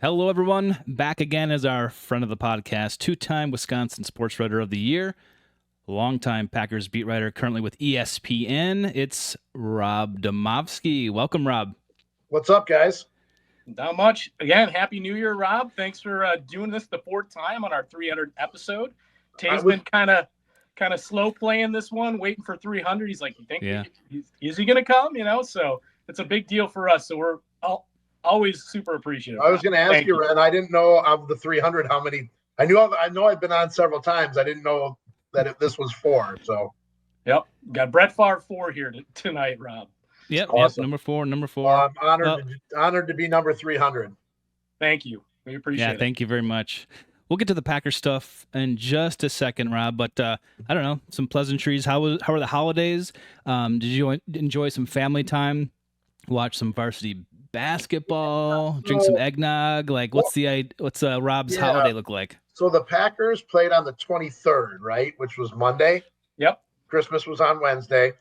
Hello, everyone. Back again as our friend of the podcast, two-time Wisconsin Sports Writer of the Year, longtime Packers beat writer, currently with ESPN. It's Rob Demovsky. Welcome, Rob. What's up, guys? Not much. Again, Happy New Year, Rob. Thanks for doing this the fourth time on our 300th episode. Tay's been kind of slow playing this one, waiting for 300. He's like, you think, is he going to come? So it's a big deal for us. So we're always super appreciative. I was going to ask you, Ren. I didn't know of the 300 how many. I know I've been on several times. I didn't know that this was 4. So, yep, got Brett Favre 4 here tonight, Rob. Yep, awesome. Number four. Well, I'm honored to be number 300. Thank you. We appreciate it. Yeah, thank you very much. We'll get to the Packer stuff in just a second, Rob. But I don't know, some pleasantries. How were the holidays? Did you enjoy some family time? Watch some varsity basketball? Drink some eggnog? What's Rob's holiday look like? So the Packers played on the 23rd, right? Which was Monday. Yep. Christmas was on Wednesday.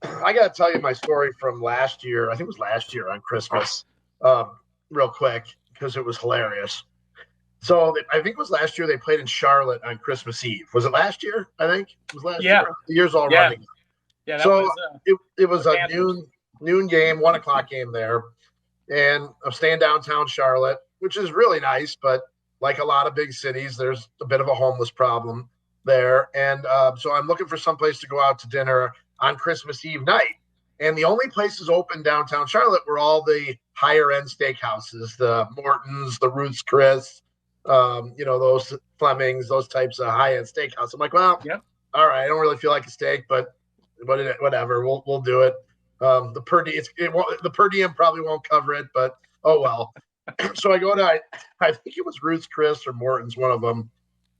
I got to tell you my story from last year. I think it was last year on Christmas, real quick, because it was hilarious. So I think it was last year they played in Charlotte on Christmas Eve. Was it last year? I think it was last year. The year's all running. Yeah. It was a noon game, 1:00 game there. And I'm staying downtown Charlotte, which is really nice. But like a lot of big cities, there's a bit of a homeless problem there. And so I'm looking for some place to go out to dinner on Christmas Eve night. And the only places open downtown Charlotte were all the higher end steakhouses, the Morton's, the Ruth's Chris, those Fleming's, those types of high end steakhouse. I'm like, well, all right, I don't really feel like a steak, but whatever, we'll do it. The per diem probably won't cover it, but oh well. So I go to, I think it was Ruth's Chris or Morton's, one of them.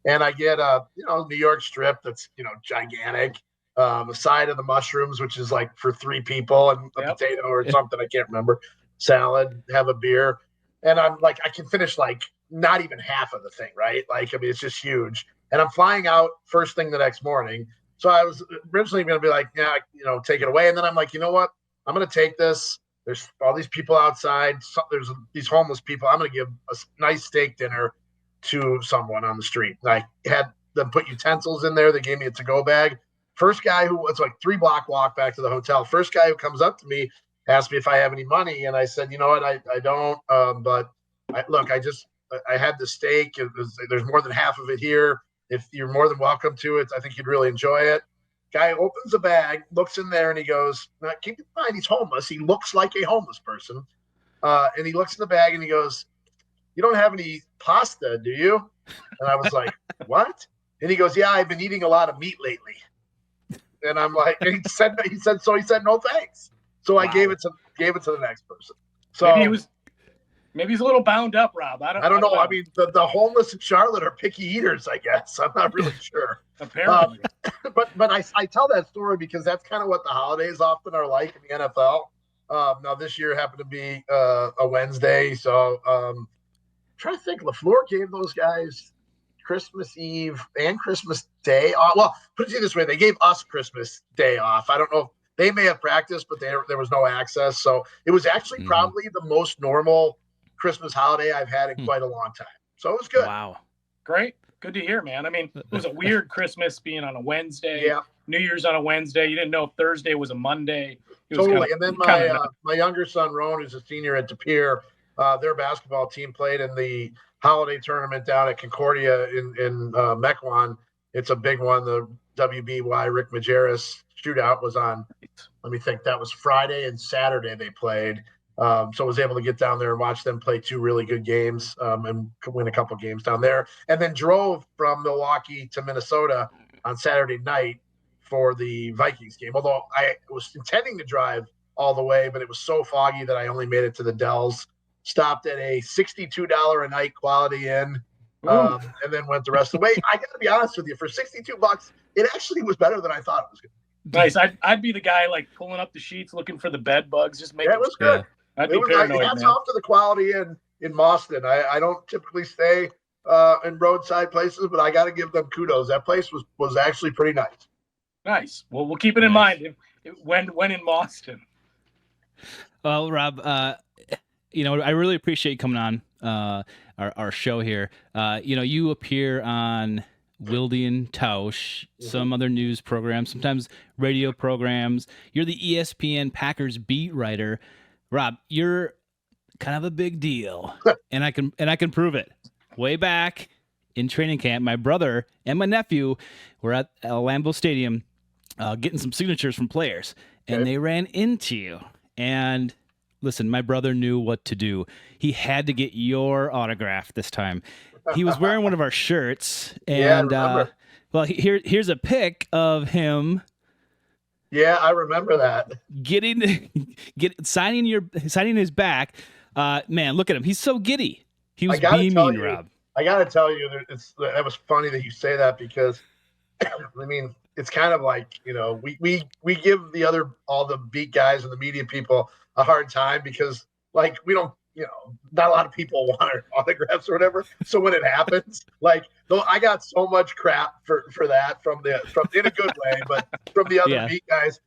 And I get New York strip that's, gigantic. A side of the mushrooms, which is like for 3 people, and a potato or something, I can't remember, salad, have a beer. And I'm like, I can finish like not even half of the thing, right? It's just huge. And I'm flying out first thing the next morning. So I was originally going to be like, take it away. And then I'm like, you know what? I'm going to take this. There's all these people outside. There's these homeless people. I'm going to give a nice steak dinner to someone on the street. And I had them put utensils in there. They gave me a to-go bag. First guy it's like 3-block walk back to the hotel. First guy who comes up to me asked me if I have any money. And I said, you know what? I don't. But I had the steak. There's more than half of it here. If you're more than welcome to it, I think you'd really enjoy it. Guy opens the bag, looks in there, and he goes, now, keep in mind, he's homeless. He looks like a homeless person. And he looks in the bag and he goes, you don't have any pasta, do you? And I was like, what? And he goes, yeah, I've been eating a lot of meat lately. And I'm like, and he said no thanks. So I gave it to the next person. So maybe he's a little bound up, Rob. I don't know. I mean, the homeless in Charlotte are picky eaters, I guess. I'm not really sure. Apparently. But I tell that story because that's kind of what the holidays often are like in the NFL. Now this year happened to be a Wednesday, so trying to think. LaFleur gave those guys Christmas Eve and Christmas Day off. Well, put it this way, they gave us Christmas Day off. I don't know if they may have practiced, but there was no access. So it was actually probably the most normal Christmas holiday I've had in quite a long time. So it was good. Wow. Great. Good to hear, man. I mean, it was a weird Christmas being on a Wednesday. Yeah. New Year's on a Wednesday. You didn't know if Thursday was a Monday. Totally. And then my younger son, Roan, who's a senior at De Pere, their basketball team played in the holiday tournament down at Concordia in Mequon. It's a big one. The WBY Rick Majerus shootout was on, let me think, that was Friday and Saturday they played. So I was able to get down there and watch them play 2 really good games and win a couple games down there. And then drove from Milwaukee to Minnesota on Saturday night for the Vikings game. Although I was intending to drive all the way, but it was so foggy that I only made it to the Dells. Stopped at a $62 a night Quality Inn, and then went the rest of the way. I got to be honest with you, for $62, it actually was better than I thought it was going to be. Nice. I'd be the guy like pulling up the sheets, looking for the bed bugs, just making. It was good. I'd be paranoid, hats off to the Quality Inn in Boston. I don't typically stay in roadside places, but I got to give them kudos. That place was actually pretty nice. Nice. Well, we'll keep it in mind when in Boston. Well, Rob, I really appreciate you coming on. our show here. You appear on Wildy and Tausch, some other news programs, sometimes radio programs. You're the ESPN Packers beat writer. Rob, you're kind of a big deal, and I can prove it. Way back in training camp, my brother and my nephew were at Lambeau Stadium getting some signatures from players, and they ran into you. And listen, my brother knew what to do. He had to get your autograph this time. He was wearing one of our shirts, and here's a pic of him. Yeah, I remember that. Signing his back. Man, look at him. He's so giddy. He was beaming, Rob. I got to tell you, that was funny that you say that, because, I mean, it's kind of like, we give all the beat guys and the media people a hard time because, like, we don't, not a lot of people want our autographs or whatever. So when it happens, like, though, I got so much crap for that from in a good way, but from the other beat guys.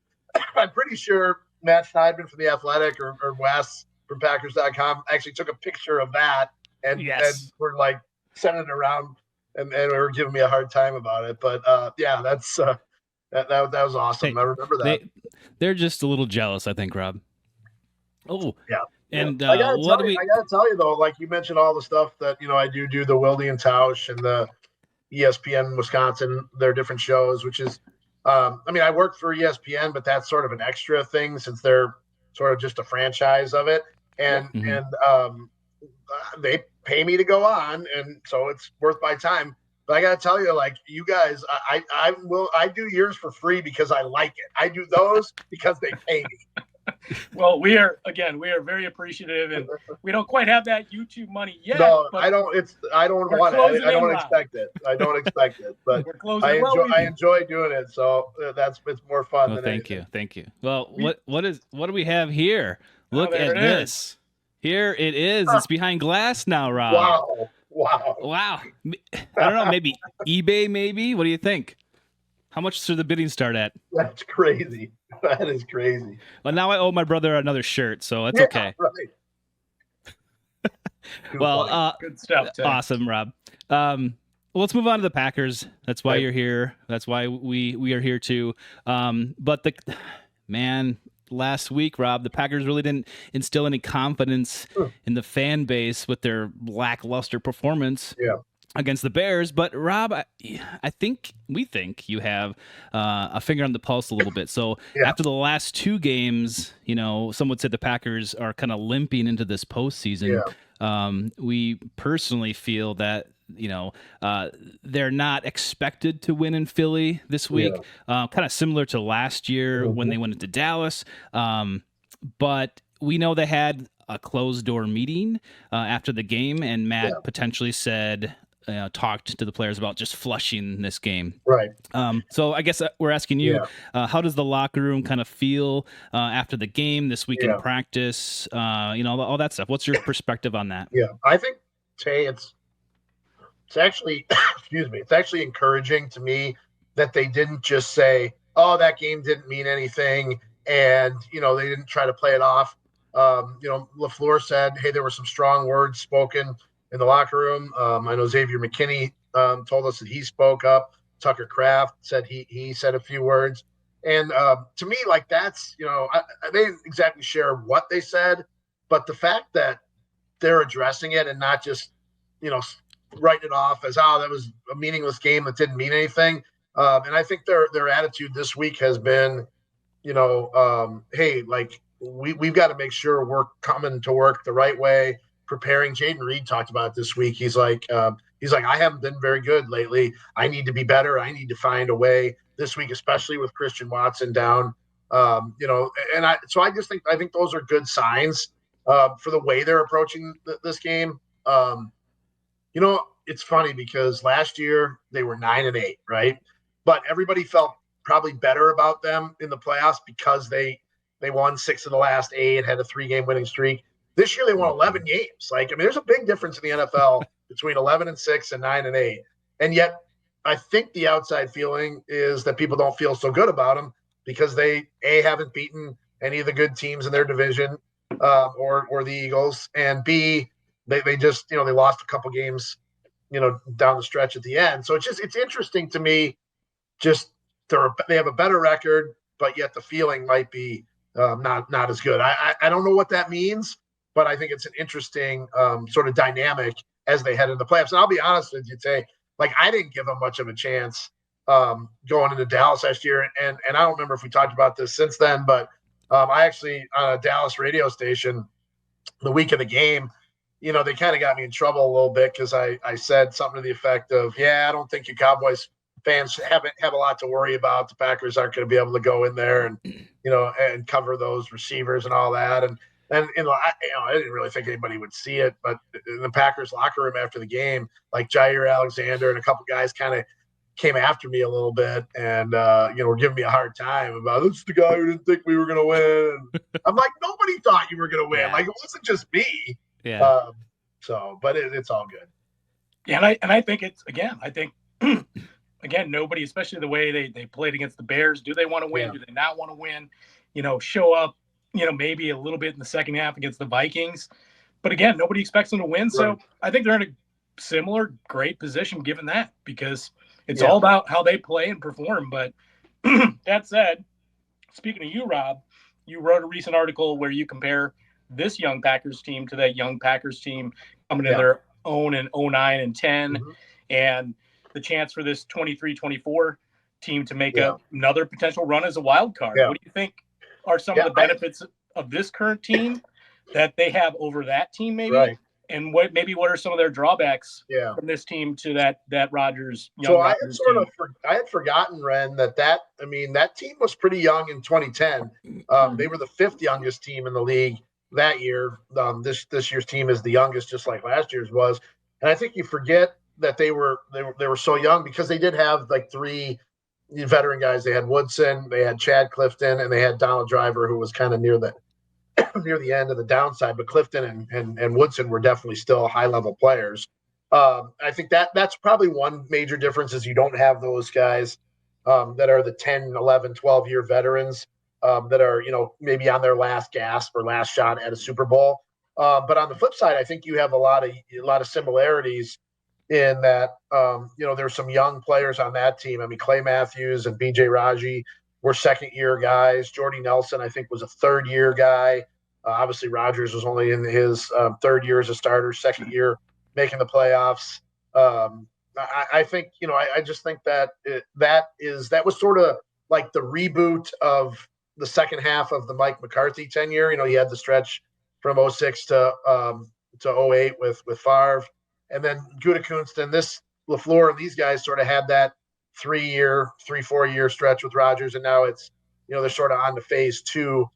I'm pretty sure Matt Schneidman from The Athletic or Wes from Packers.com actually took a picture of that and we're like sending it around and they were giving me a hard time about it. But that's that was awesome. I remember that. They're just a little jealous, I think, Rob. Oh yeah. And I gotta tell you though, like you mentioned all the stuff that I do the Wildy and Tausch and the ESPN Wisconsin, their different shows, which is I work for ESPN, but that's sort of an extra thing since they're sort of just a franchise of it. And they pay me to go on, and so it's worth my time. But I got to tell you, like, you guys, I do yours for free because I like it. I do those because they pay me. Well, we are very appreciative, and we don't quite have that YouTube money yet. No, I don't want it. I don't expect it. But I enjoy doing it. So it's more fun. Well, thank you. Well, what do we have here? Look at this. Here it is. It's behind glass now, Rob. Wow. I don't know. Maybe eBay. Maybe. What do you think? How much should the bidding start at? That's crazy. That is crazy. Well, now I owe my brother another shirt, so it's okay. Right. Well, good stuff. Tim. Awesome, Rob. Let's move on to the Packers. That's why you're here. That's why we are here too. But last week, Rob, the Packers really didn't instill any confidence in the fan base with their lackluster performance. Yeah. Against the Bears, but Rob, we think you have a finger on the pulse a little bit. So after the last two games, some would say the Packers are kind of limping into this postseason. We personally feel that they're not expected to win in Philly this week. Kind of similar to last year when they went into Dallas, but we know they had a closed door meeting after the game, and Matt potentially said. Talked to the players about just flushing this game. Right. So I guess we're asking you, how does the locker room kind of feel after the game this week in practice? All that stuff. What's your perspective on that? Yeah, I think, Tay, it's actually, it's actually encouraging to me that they didn't just say, oh, that game didn't mean anything. And, they didn't try to play it off. LaFleur said, hey, there were some strong words spoken in the locker room. I know Xavier McKinney told us that he spoke up. Tucker Kraft said he said a few words. And to me, like, that's, I didn't exactly share what they said, but the fact that they're addressing it and not just, writing it off as, that was a meaningless game that didn't mean anything. And I think their attitude this week has been, hey, like, we've got to make sure we're coming to work the right way. Preparing. Jaden Reed talked about it this week. He's like, I haven't been very good lately. I need to be better. I need to find a way this week, especially with Christian Watson down. I think those are good signs for the way they're approaching this game. It's funny because last year they were 9-8, right? But everybody felt probably better about them in the playoffs because they won 6 of the last 8, had a 3-game winning streak. This year they won 11 games. There's a big difference in the NFL between 11-6 and 9-8. And yet I think the outside feeling is that people don't feel so good about them because they haven't beaten any of the good teams in their division or the Eagles, and B, they just, they lost a couple games, down the stretch at the end. So it's interesting to me. Just they have a better record, but yet the feeling might be not as good. I don't know what that means, but I think it's an interesting sort of dynamic as they head into the playoffs. And I'll be honest with you, Tay, like I didn't give them much of a chance going into Dallas last year, and I don't remember if we talked about this since then, but I actually on a Dallas radio station the week of the game, they kind of got me in trouble a little bit because I said something to the effect of, I don't think you Cowboys fans have a lot to worry about. The Packers aren't going to be able to go in there and and cover those receivers and all that. And I didn't really think anybody would see it, but in the Packers locker room after the game, like Jair Alexander and a couple guys kind of came after me a little bit and were giving me a hard time about, this is the guy who didn't think we were going to win. I'm like, nobody thought you were going to win. Yeah. Like, it wasn't just me. Yeah. But it's all good. Yeah, and I think again, nobody, especially the way they played against the Bears, do they want to win? Yeah. Do they not want to win? Show up, maybe a little bit in the second half against the Vikings. But again, nobody expects them to win. Right. So I think they're in a similar great position given that, because it's all about how they play and perform. But that said, speaking of you, Rob, you wrote a recent article where you compare this young Packers team to that young Packers team coming in their own in 09 and 10, and the chance for this 23-24 team to make another potential run as a wild card. What do you think are some of the benefits of this current team that they have over that team, maybe? Right. And what are some of their drawbacks from this team to that Rodgers young Rodgers team? I had forgotten, Ren, that team was pretty young in 2010. They were the fifth youngest team in the league that year. This year's team is the youngest, just like last year's was. And I think you forget that they were so young because they did have like three veteran guys. They had Woodson, they had Chad Clifton, and they had Donald Driver, who was kind of near the end of the downside. But Clifton and Woodson were definitely still high-level players. I think that's probably one major difference is you don't have those guys that are the 10, 11, 12-year veterans that are, maybe on their last gasp or last shot at a Super Bowl. But on the flip side, I think you have a lot of similarities in that, there's some young players on that team. I mean, Clay Matthews and B.J. Raji were second-year guys. Jordy Nelson, I think, was a third-year guy. Obviously, Rodgers was only in his third year as a starter, second year making the playoffs. I think, I just think that that was sort of like the reboot of the second half of the Mike McCarthy tenure. You had the stretch from 06 to 08 with Favre. And then Gutekunst and this LaFleur and these guys sort of had that 3-4 year stretch with Rodgers. And now it's, they're sort of on to phase two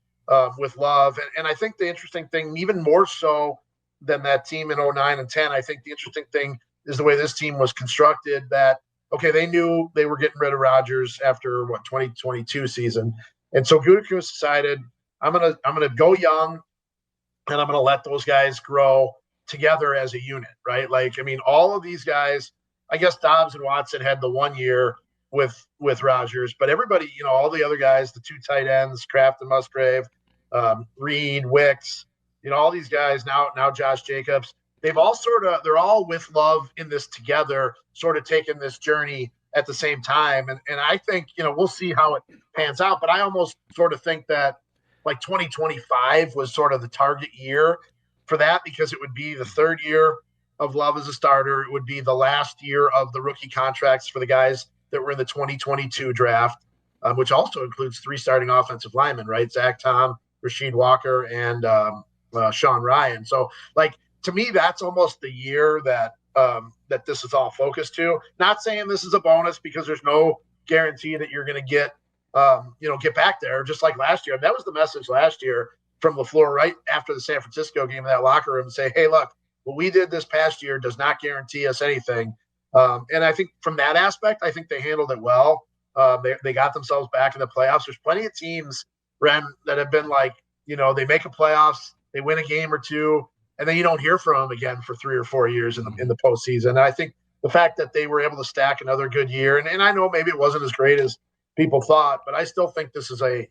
with Love. And I think the interesting thing, even more so than that team in 09 and 10, I think the interesting thing is the way this team was constructed that, okay, they knew they were getting rid of Rodgers after 2022 season. And so Gutekunst decided, I'm gonna go young and I'm gonna let those guys grow together as a unit, right? Like, I mean, all of these guys, I guess Dobbs and Watson had the 1 year with Rodgers, but everybody, all the other guys, the two tight ends, Kraft and Musgrave, Reed, Wicks, all these guys, now Josh Jacobs, they're all with Love in this together, sort of taking this journey at the same time. And I think, we'll see how it pans out, but I almost sort of think that like 2025 was sort of the target year for that, because it would be the third year of Love as a starter. It would be the last year of the rookie contracts for the guys that were in the 2022 draft, which also includes 3 starting offensive linemen, right? Zach Tom, Rasheed Walker, and Sean Ryan. So, like, to me, that's almost the year that this is all focused to. Not saying this is a bonus, because there's no guarantee that you're going to get back there, just like last year. That was the message last year from LaFleur right after the San Francisco game in that locker room, and say, hey, look, what we did this past year does not guarantee us anything. And I think from that aspect, I think they handled it well. They got themselves back in the playoffs. There's plenty of teams, Ren, that have been like, they make a playoffs, they win a game or two, and then you don't hear from them again for 3 or 4 years in the postseason. And I think the fact that they were able to stack another good year, and I know maybe it wasn't as great as people thought, but I still think this is a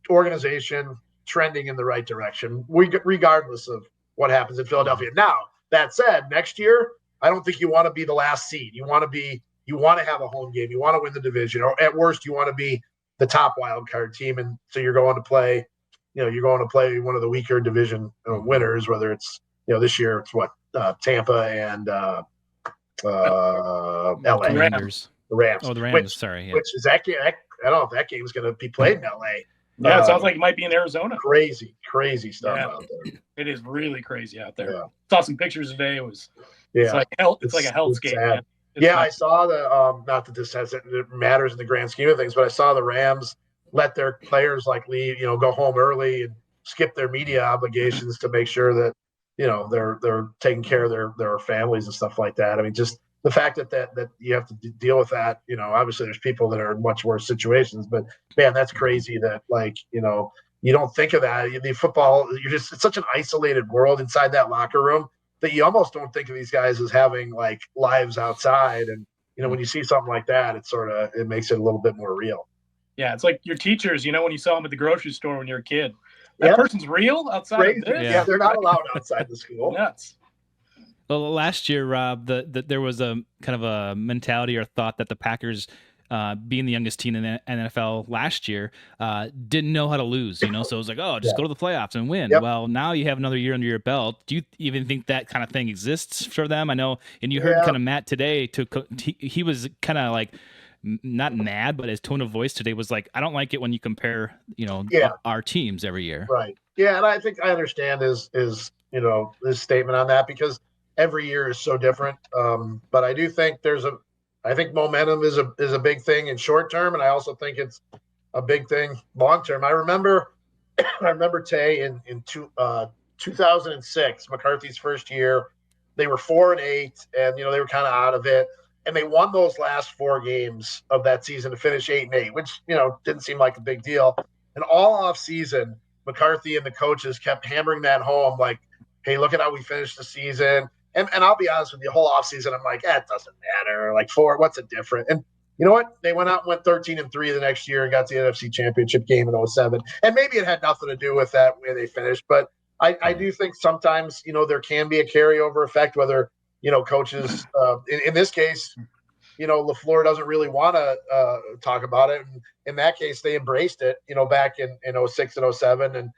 organization trending in the right direction, regardless of what happens in Philadelphia. Now, That said, next year, I don't think you want to be the last seed. You want to have a home game. You want to win the division, or at worst, you want to be the top wild card team. And so you're going to play one of the weaker division winners, whether it's, this year it's Tampa and LA. Commanders. The Rams. Oh, the Rams. Sorry. Yeah. Which is that game? I don't know if that game's going to be played in LA. Yeah, it sounds like it might be in Arizona. Crazy stuff out there. It is really crazy out there. Yeah. Saw some pictures today. It's like hell. It's like a hellscape. I saw the not that this it matters in the grand scheme of things, but I saw the Rams let their players leave, go home early and skip their media obligations to make sure that they're taking care of their families and stuff like that. I mean, just the fact that you have to deal with that, obviously there's people that are in much worse situations, but man, that's crazy that you don't think of that. The football, it's such an isolated world inside that locker room that you almost don't think of these guys as having lives outside. And, when you see something like that, it makes it a little bit more real. Yeah. It's like your teachers, when you saw them at the grocery store when you're a kid, that person's real outside of this? Yeah, they're not allowed outside the school. Nuts. Well, last year, Rob, there was a kind of a mentality or thought that the Packers, being the youngest team in the NFL last year, didn't know how to lose. So it was like, just go to the playoffs and win. Yep. Well, now you have another year under your belt. Do you even think that kind of thing exists for them? I know, and you heard kind of Matt today. He was kind of like not mad, but his tone of voice today was like, I don't like it when you compare, our teams every year. Right. Yeah, and I think I understand his statement on that because every year is so different. But I do think I think momentum is a big thing in short term, and I also think it's a big thing long term. I remember Tay in 2006, McCarthy's first year, they were 4-8, and they were kind of out of it, and they won those last 4 games of that season to finish 8-8, which didn't seem like a big deal. And all off season, McCarthy and the coaches kept hammering that home, like, hey, look at how we finished the season. And I'll be honest with you, the whole offseason, I'm like, it doesn't matter. 4, what's it different? And you know what? They went out and went 13-3 the next year and got to the NFC Championship game in 2007. And maybe it had nothing to do with that way they finished. But I do think sometimes, there can be a carryover effect, whether, coaches, in this case, LaFleur doesn't really want to talk about it. And in that case, they embraced it, back in 2006 and 2007. And,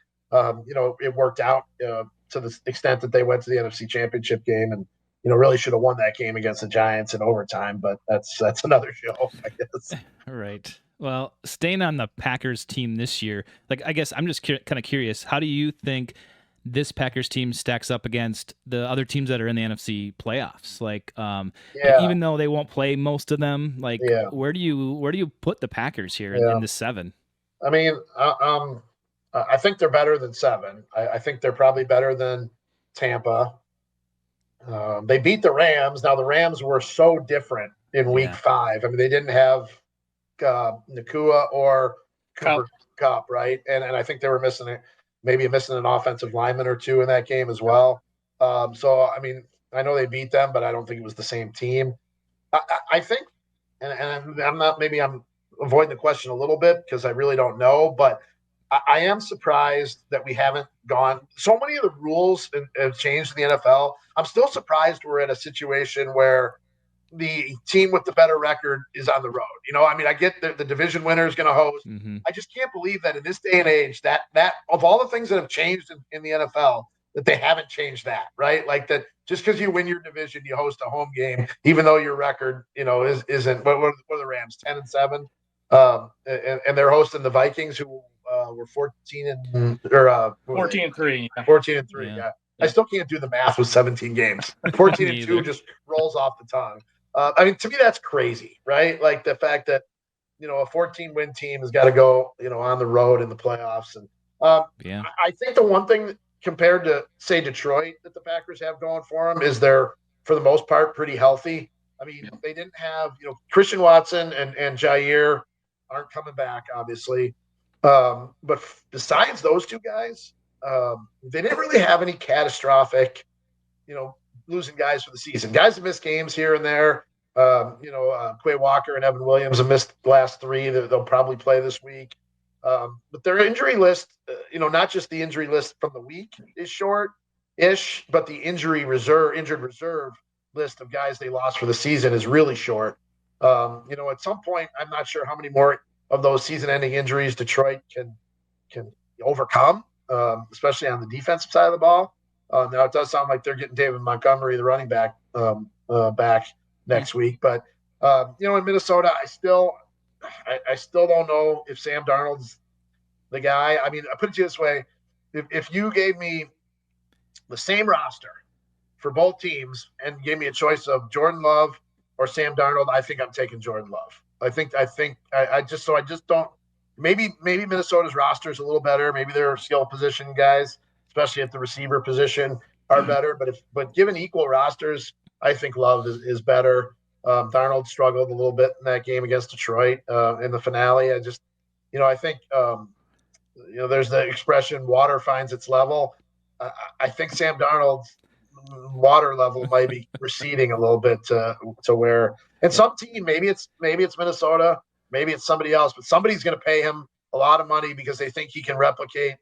it worked out to the extent that they went to the NFC Championship game and, really should have won that game against the Giants in overtime. But that's another show, I guess. All right. Well, staying on the Packers team this year, I guess I'm just kind of curious. How do you think this Packers team stacks up against the other teams that are in the NFC playoffs? Even though they won't play most of them, where do you put the Packers here in the 7? I mean, I think they're better than 7. I think they're probably better than Tampa. They beat the Rams. Now the Rams were so different in Week 5. I mean, they didn't have Nakua or Cooper Kupp, right? And I think they were missing an offensive lineman or 2 in that game as well. So I mean, I know they beat them, but I don't think it was the same team. I think, and I'm avoiding the question a little bit because I really don't know, but I am surprised that we haven't gone. So many of the rules have changed in the NFL. I'm still surprised we're in a situation where the team with the better record is on the road. I mean, I get the division winner is going to host. Mm-hmm. I just can't believe that in this day and age that of all the things that have changed in the NFL, that they haven't changed that, right? Like that just because you win your division, you host a home game, even though your record, isn't. What are the Rams, 10-7? And they're hosting the Vikings, who were 14-3. 14-3. 14-3. Yeah. I still can't do the math with 17 games. 14-2 just rolls off the tongue. I mean, to me, that's crazy, right? Like the fact that a 14-win team has got to go, on the road in the playoffs. And I think the one thing compared to, say, Detroit that the Packers have going for them is they're, for the most part, pretty healthy. I mean, they didn't have, Christian Watson and Jair aren't coming back, obviously. But besides those 2 guys, they didn't really have any catastrophic, losing guys for the season. Guys have missed games here and there. Quay Walker and Evan Williams have missed the last 3 that they'll probably play this week. But their injury list, not just the injury list from the week is short, ish, but the injured reserve list of guys they lost for the season is really short. At some point, I'm not sure how many more of those season-ending injuries Detroit can overcome, especially on the defensive side of the ball. Now it does sound like they're getting David Montgomery, the running back, back next week. But in Minnesota, I still don't know if Sam Darnold's the guy. I mean, I put it this way: if you gave me the same roster for both teams and gave me a choice of Jordan Love or Sam Darnold, I think I'm taking Jordan Love. I just don't. Maybe Minnesota's roster is a little better. Maybe their skill position guys, especially at the receiver position, are better. But given equal rosters, I think Love is better. Darnold struggled a little bit in that game against Detroit in the finale. I think there's the expression "water finds its level." I think Sam Darnold's water level might be receding a little bit to where, and some team, maybe it's Minnesota, maybe it's somebody else, but somebody's going to pay him a lot of money because they think he can replicate.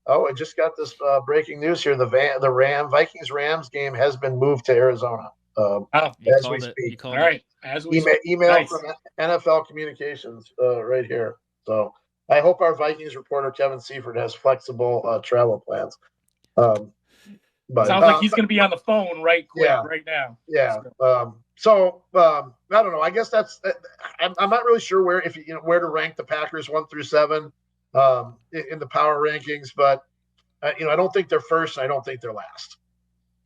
Oh, I just got this breaking news here. The Vikings-Rams game has been moved to Arizona as we speak. All right, as we email nice. From NFL Communications right here. So I hope our Vikings reporter Kevin Seifert has flexible travel plans. But sounds like he's going to be on the phone right now. Yeah. So I don't know. I guess I'm not really sure where to rank the Packers 1 through 7 in the power rankings, but I don't think they're first. And I don't think they're last.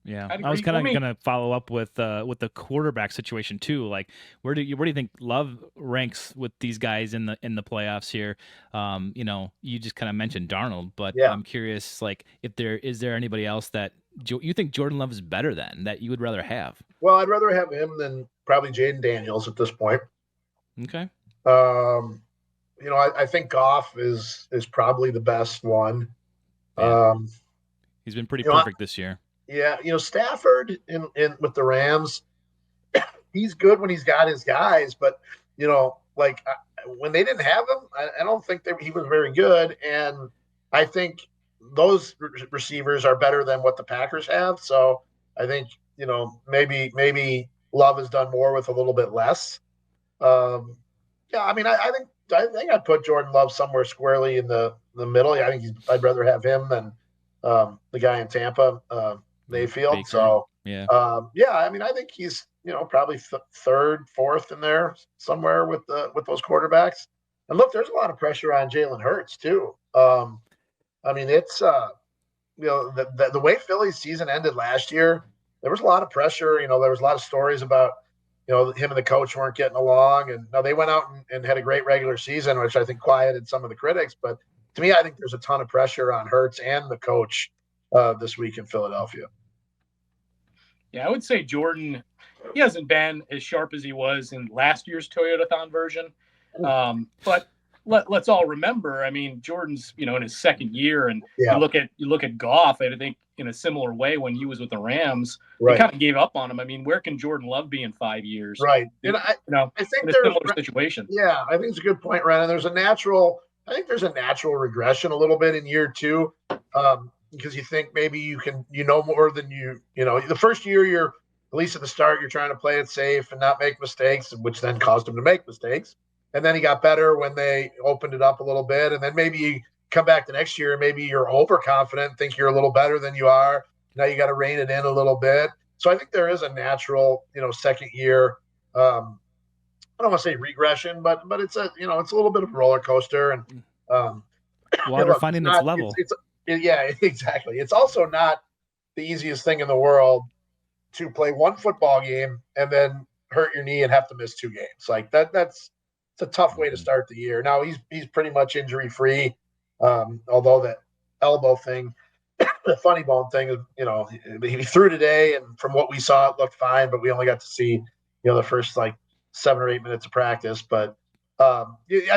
Yeah, I was kind of going to follow up with the quarterback situation too. Like, where do you think Love ranks with these guys in the playoffs here? You just kind of mentioned Darnold, but I'm curious, like, is there anybody else that you think Jordan Love is better than, that you would rather have? Well, I'd rather have him than probably Jaden Daniels at this point. Okay. I think Goff is probably the best one. Yeah. He's been pretty perfect this year. Yeah, Stafford in with the Rams, he's good when he's got his guys, but when they didn't have him, I don't think he was very good, and I think those receivers are better than what the Packers have. So I think maybe Love has done more with a little bit less. I think I'd put Jordan Love somewhere squarely in the middle. I think I'd rather have him than the guy in Tampa. Mayfield. Baker. So I think he's probably third, fourth in there somewhere with those quarterbacks. And look, there's a lot of pressure on Jalen Hurts too. It's the way Philly's season ended last year, there was a lot of pressure. There was a lot of stories about him and the coach weren't getting along, and now they went out and had a great regular season, which I think quieted some of the critics. But to me, I think there's a ton of pressure on Hurts and the coach this week in Philadelphia. Yeah, I would say Jordan, he hasn't been as sharp as he was in last year's Toyotathon version. But let's all remember, Jordan's, in his second year, and you look at Goff, I think in a similar way when he was with the Rams, they kind of gave up on him. Where can Jordan Love be in 5 years? Right. And I think in a similar situation. Yeah, I think it's a good point, Ren. And there's a natural regression a little bit in year 2. Because you think maybe you can, more than the first year you're, at least at the start, you're trying to play it safe and not make mistakes, which then caused him to make mistakes. And then he got better when they opened it up a little bit. And then maybe you come back the next year and maybe you're overconfident, think you're a little better than you are. Now you got to rein it in a little bit. So I think there is a natural, second year, I don't want to say regression, but it's a little bit of a roller coaster, and water finding its level. Yeah, exactly. It's also not the easiest thing in the world to play one football game and then hurt your knee and have to miss 2 games. Like it's a tough way to start the year. Now he's pretty much injury free. Although that elbow thing, the funny bone thing, he threw today, and from what we saw, it looked fine, but we only got to see, the first 7 or 8 minutes of practice. But I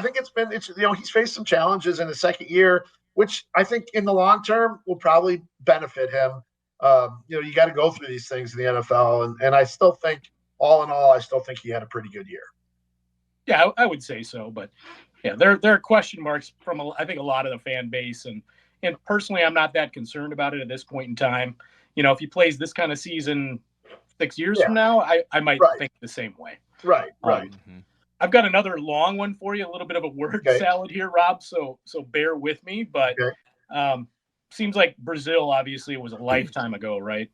think he's faced some challenges in the second year, which I think in the long term will probably benefit him. You got to go through these things in the NFL. And I still think, all in all, I still think he had a pretty good year. Yeah, I would say so. But, yeah, there are question marks from, I think, a lot of the fan base. And personally, I'm not that concerned about it at this point in time. if he plays this kind of season 6 years Yeah. from now, I might Right. think the same way. Right. I've got another long one for you, a little bit of a word salad here, Rob. So bear with me. But seems like Brazil obviously was a lifetime ago, right?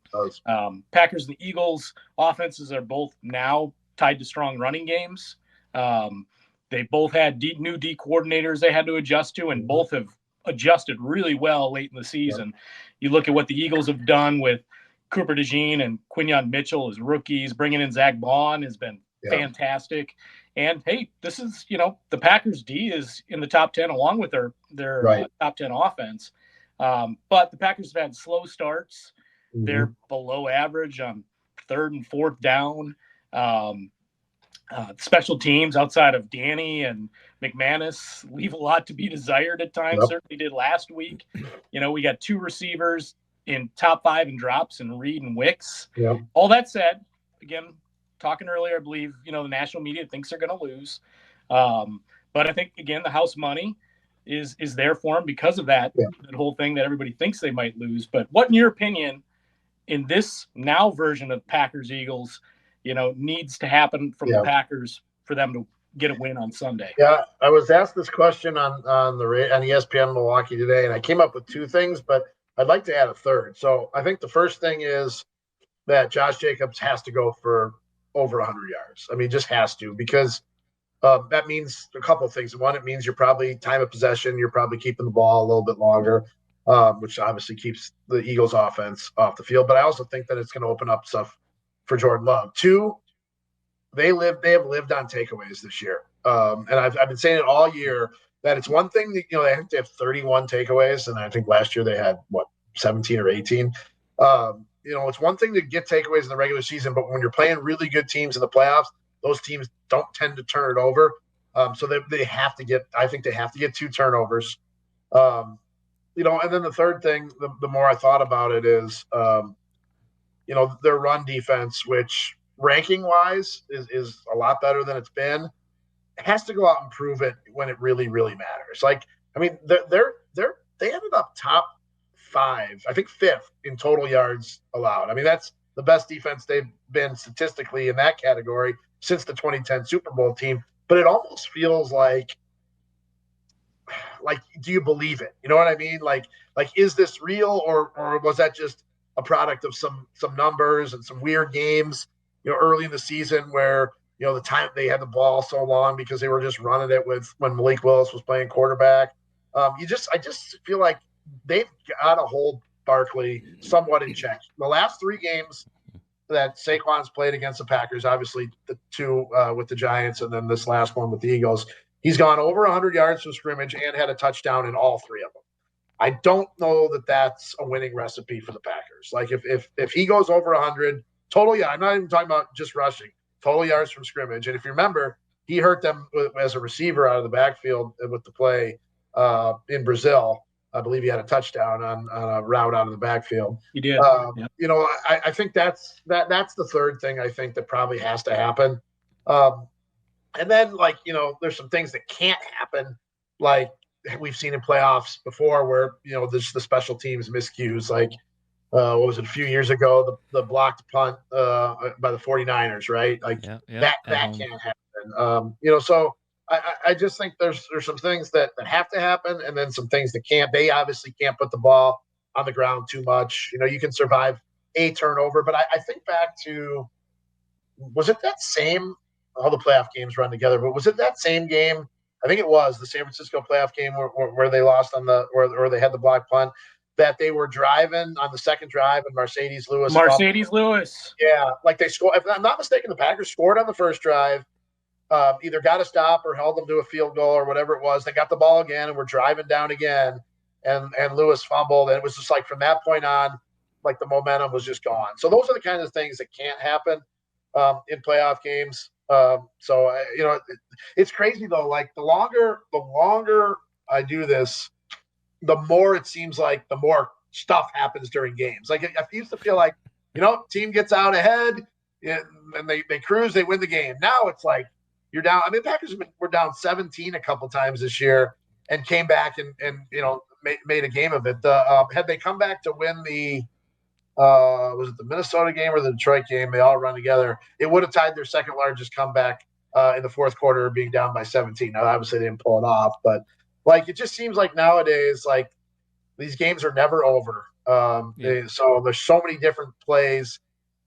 Packers and the Eagles offenses are both now tied to strong running games. They both had new D coordinators they had to adjust to, and both have adjusted really well late in the season. You look at what the Eagles have done with Cooper DeJean and Quinyon Mitchell as rookies. Bringing in Zach Vaughn has been fantastic. And hey, this is, the Packers D is in the top 10 along with their top 10 offense. But the Packers have had slow starts. Mm-hmm. They're below average on third and fourth down. Special teams outside of Danny and McManus leave a lot to be desired at times. Certainly did last week. We got 2 receivers in top 5 in drops, and Reed and Wicks. All that said, again, talking earlier, I believe, the national media thinks they're going to lose. But I think, again, the house money is there for them because of that whole thing that everybody thinks they might lose. But what, in your opinion, in this now version of Packers-Eagles, needs to happen from the Packers for them to get a win on Sunday? Yeah, I was asked this question on ESPN Milwaukee today, and I came up with 2 things, but I'd like to add a third. So I think the first thing is that Josh Jacobs has to go for over 100 yards. I mean, just has to, because that means a couple of things. One, it means you're probably time of possession. You're probably keeping the ball a little bit longer, which obviously keeps the Eagles offense off the field. But I also think that it's going to open up stuff for Jordan Love. 2, they have lived on takeaways this year. And I've been saying it all year that it's one thing that, I think they have 31 takeaways. And I think last year they had 17 or 18. It's one thing to get takeaways in the regular season, but when you're playing really good teams in the playoffs, those teams don't tend to turn it over. So they have to get, I think they have to get 2 turnovers. And then the third thing, the more I thought about it is, their run defense, which ranking wise is a lot better than it's been, has to go out and prove it when it really, really matters. Like, I mean, they ended up top 5, I think 5th in total yards allowed. I mean, that's the best defense they've been statistically in that category since the 2010 Super Bowl team. But it almost feels like, do you believe it? You know what I mean? Like, is this real, or was that just a product of some numbers and some weird games, early in the season where, the time they had the ball so long because they were just running it with when Malik Willis was playing quarterback. I just feel like they've got to hold Barkley somewhat in check. The last 3 games that Saquon's played against the Packers, obviously the 2 with the Giants and then this last one with the Eagles, he's gone over 100 yards from scrimmage and had a touchdown in all 3 of them. I don't know that that's a winning recipe for the Packers. Like if he goes over 100 total, I'm not even talking about just rushing, total yards from scrimmage. And if you remember, he hurt them as a receiver out of the backfield with the play in Brazil. I believe he had a touchdown on a route out of the backfield. He did. I think that's the third thing I think that probably has to happen. And then, there's some things that can't happen, like we've seen in playoffs before where, there's the special teams miscues. Like, what was it, a few years ago, the blocked punt by the 49ers, right? Like that can't happen. So I just think there's some things that have to happen, and then some things that can't. They obviously can't put the ball on the ground too much. You can survive a turnover, but I think back to, was it that same, all the playoff games run together, but was it that same game? I think it was the San Francisco playoff game where they lost where they had the block punt, that they were driving on the second drive and Mercedes Lewis. Yeah. Like they scored, if I'm not mistaken, the Packers scored on the first drive, either got a stop or held them to a field goal or whatever it was. They got the ball again and were driving down again, and Lewis fumbled. And it was just like from that point on, like the momentum was just gone. So those are the kinds of things that can't happen in playoff games. It's crazy though. Like the longer I do this, the more it seems like the more stuff happens during games. Like I used to feel like, team gets out ahead and they cruise, they win the game. Now it's like you're down. I mean, Packers were down 17 a couple times this year and came back and made a game of it. Had they come back to win the was it the Minnesota game or the Detroit game? They all run together. It would have tied their second largest comeback in the fourth quarter, being down by 17. Now, obviously, they didn't pull it off, but like it just seems like nowadays, like these games are never over. So there's so many different plays.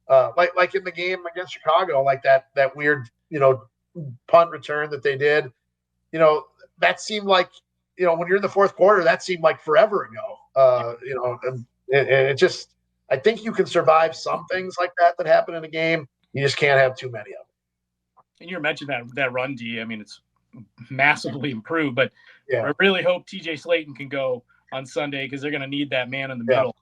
Like in the game against Chicago, like that weird, punt return that they did, that seemed like, when you're in the fourth quarter, that seemed like forever ago. And it just, I think you can survive some things like that happen in a game. You just can't have too many of them. And you mentioned that run D. I mean, it's massively improved, but yeah. I really hope TJ Slayton can go on Sunday because they're going to need that man in the middle.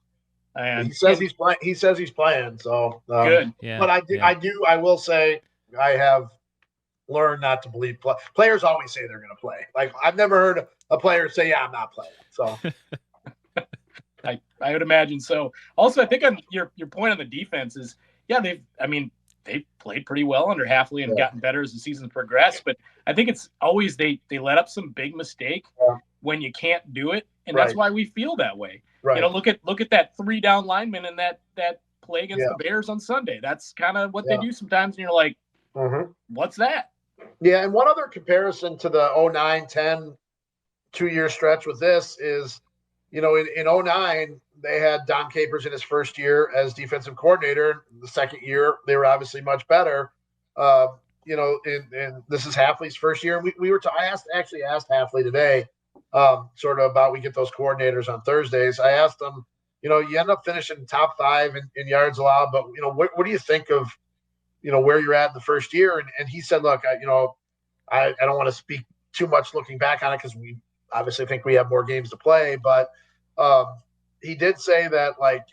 And he says he's playing. He says he's playing. So good. Yeah. But I will say I have learned not to believe players always say they're going to play. Like I've never heard a player say, "Yeah, I'm not playing." So I would imagine so. Also, I think on your point on the defense is, they've played pretty well under Hafley and gotten better as the season's progressed. But I think it's always they let up some big mistake when you can't do it, and that's why we feel that way. Right. Look at that 3 down lineman and that play against the Bears on Sunday. That's kind of what they do sometimes, and you're like, what's that? Yeah, and one other comparison to the 09-10 2-year stretch with this is, in 09, they had Dom Capers in his first year as defensive coordinator. The second year, they were obviously much better. And this is Hafley's first year. And I actually asked Hafley today, sort of about, we get those coordinators on Thursdays. I asked him, you end up finishing top 5 in yards allowed, but what do you think of, where you're at in the first year? And he said, look, I don't want to speak too much looking back on it because we obviously think we have more games to play, but he did say that, like,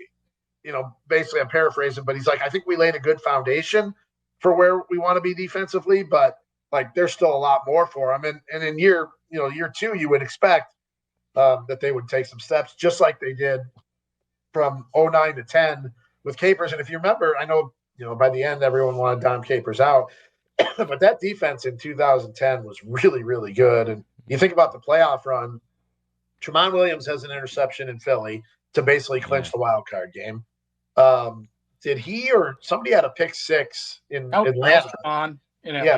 basically I'm paraphrasing, but he's like, I think we laid a good foundation for where we want to be defensively, but like there's still a lot more for him. And in year 2, you would expect that they would take some steps just like they did from 09 to 10 with Capers. And if you remember, I know, by the end, everyone wanted Dom Capers out, but that defense in 2010 was really, really good. And you think about the playoff run, Tramon Williams has an interception in Philly to basically clinch the wild card game. Did he or somebody had a pick 6 in Atlanta?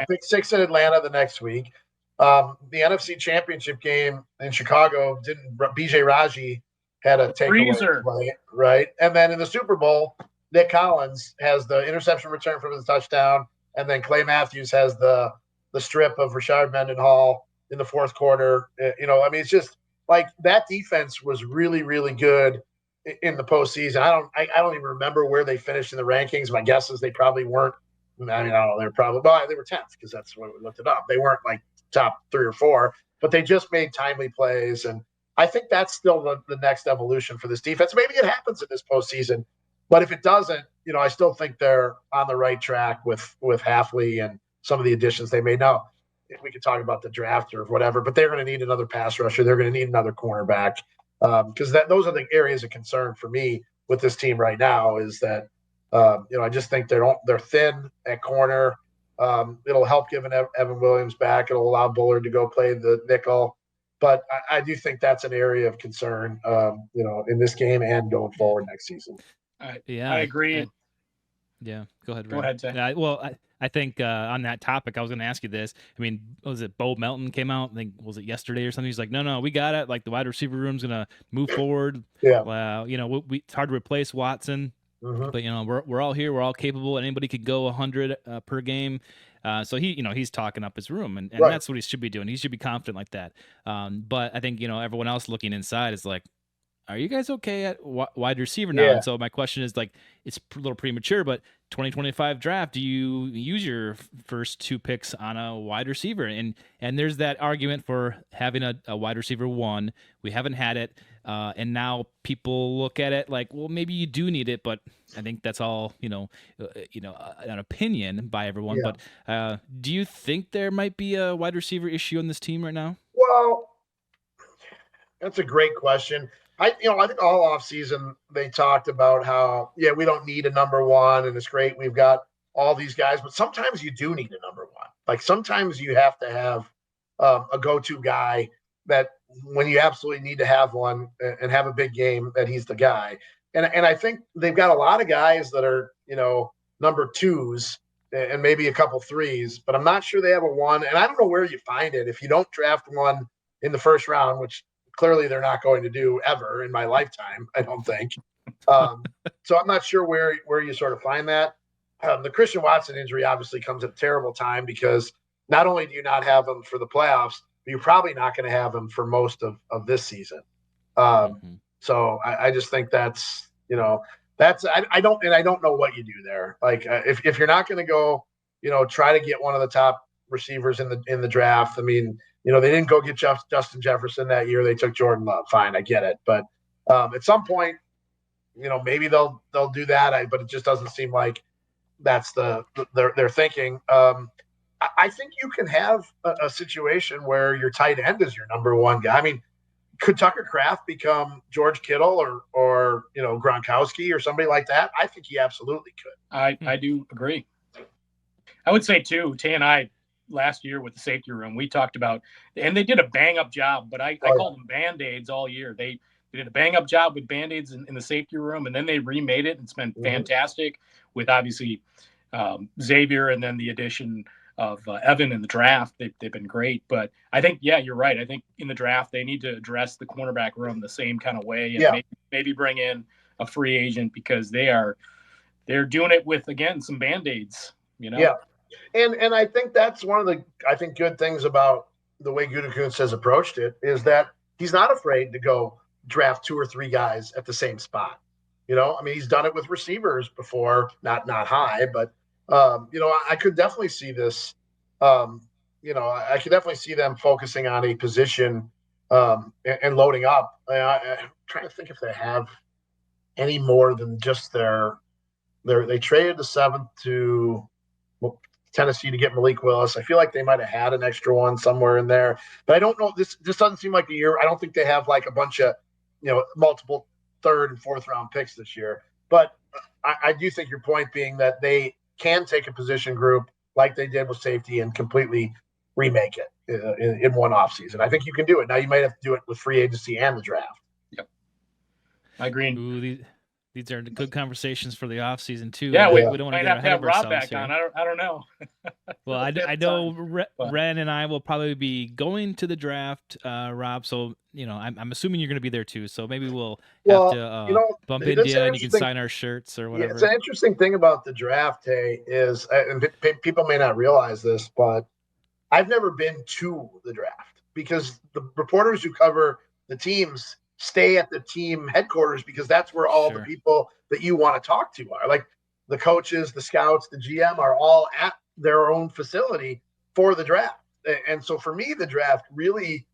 Pick 6 in Atlanta the next week. The NFC Championship game in Chicago, BJ Raji had a takeaway play, right? And then in the Super Bowl, Nick Collins has the interception return for the touchdown, and then Clay Matthews has the strip of Rashard Mendenhall in the fourth quarter. It's just like that defense was really, really good in the postseason. I don't even remember where they finished in the rankings. My guess is they probably weren't. I mean, I don't know. They were 10th because that's when we looked it up. They weren't like top 3 or 4, but they just made timely plays. And I think that's still the next evolution for this defense. Maybe it happens in this postseason, but if it doesn't, I still think they're on the right track with Hafley and some of the additions they made. Now, we could talk about the draft or whatever, but they're going to need another pass rusher. They're going to need another cornerback because those are the areas of concern for me with this team right now is that, I just think they're thin at corner. It'll help giving Evan Williams back. It'll allow Bullard to go play the nickel. But I do think that's an area of concern, in this game and going forward next season. I agree. Go ahead. Go ahead, Tay. I think on that topic, I was going to ask you this. I mean, was it Bo Melton came out? I think was it yesterday or something? He's like, no, we got it. Like the wide receiver room's going to move forward. Yeah. It's hard to replace Watson, but we're all here. We're all capable. Anybody could go 100 per game. So he's talking up his room, and that's what he should be doing. He should be confident like that. But I think everyone else looking inside is like, are you guys okay at wide receiver now? Yeah. And so my question is like, it's a little premature, but 2025 draft, do you use your first 2 picks on a wide receiver? And there's that argument for having a wide receiver 1. We haven't had it. And now people look at it like, well, maybe you do need it, but I think that's all, an opinion by everyone. Yeah. But do you think there might be a wide receiver issue on this team right now? Well, that's a great question. I think all offseason they talked about how, we don't need a number 1 and it's great. We've got all these guys, but sometimes you do need a number 1. Like sometimes you have to have a go-to guy that when you absolutely need to have one and have a big game, that he's the guy. And I think they've got a lot of guys that are, number twos and maybe a couple threes, but I'm not sure they have a one. And I don't know where you find it. If you don't draft one in the first round, which clearly they're not going to do ever in my lifetime, I don't think. So I'm not sure where you sort of find that. The Christian Watson injury obviously comes at a terrible time because not only do you not have him for the playoffs, but you're probably not going to have him for most of this season. So I just think that's, I don't know what you do there. Like if you're not going to go, try to get one of the top receivers in the draft. I mean, they didn't go get Justin Jefferson that year. They took Jordan Love. Fine, I get it. But at some point, maybe they'll do that. But it just doesn't seem like that's their thinking. I think you can have a situation where your tight end is your number one guy. I mean, could Tucker Kraft become George Kittle or Gronkowski or somebody like that? I think he absolutely could. I do agree. I would say too, Tay and I last year with the safety room, we talked about, and they did a bang up job, but I called them Band-Aids all year. They did a bang up job with Band-Aids in the safety room, and then they remade it. It's been fantastic with obviously Xavier and then the addition of Evan in the draft. They've been great, but I think, you're right. I think in the draft, they need to address the cornerback room the same kind of way and maybe bring in a free agent because they're doing it with, again, some Band-Aids, Yeah. And I think that's one of the, good things about the way Gutekunst has approached it is that he's not afraid to go draft 2 or 3 guys at the same spot. I mean, he's done it with receivers before, not high, but I could definitely see this. I could definitely see them focusing on a position and loading up. I'm trying to think if they have any more than just they traded the 7th to Tennessee to get Malik Willis. I feel like they might have had an extra one somewhere in there, but I don't know. This doesn't seem like a year. I don't think they have like a bunch of multiple 3rd and 4th round picks this year. But I do think your point being that they can take a position group like they did with safety and completely remake it in one offseason. I think you can do it. Now you might have to do it with free agency and the draft. Yep. I agree. Ooh, these are good conversations for the offseason too. Yeah, we don't want to get ahead of Rob ourselves back on. I don't know. Well, I know Ren and I will probably be going to the draft, Rob. So I'm assuming you're going to be there too. So maybe we'll have to bump into you and you can sign our shirts or whatever. It's an interesting thing about the draft, hey, is and people may not realize this, but I've never been to the draft because the reporters who cover the teams stay at the team headquarters because that's where all the people that you want to talk to are. Like the coaches, the scouts, the GM are all at their own facility for the draft. And so for me, the draft really,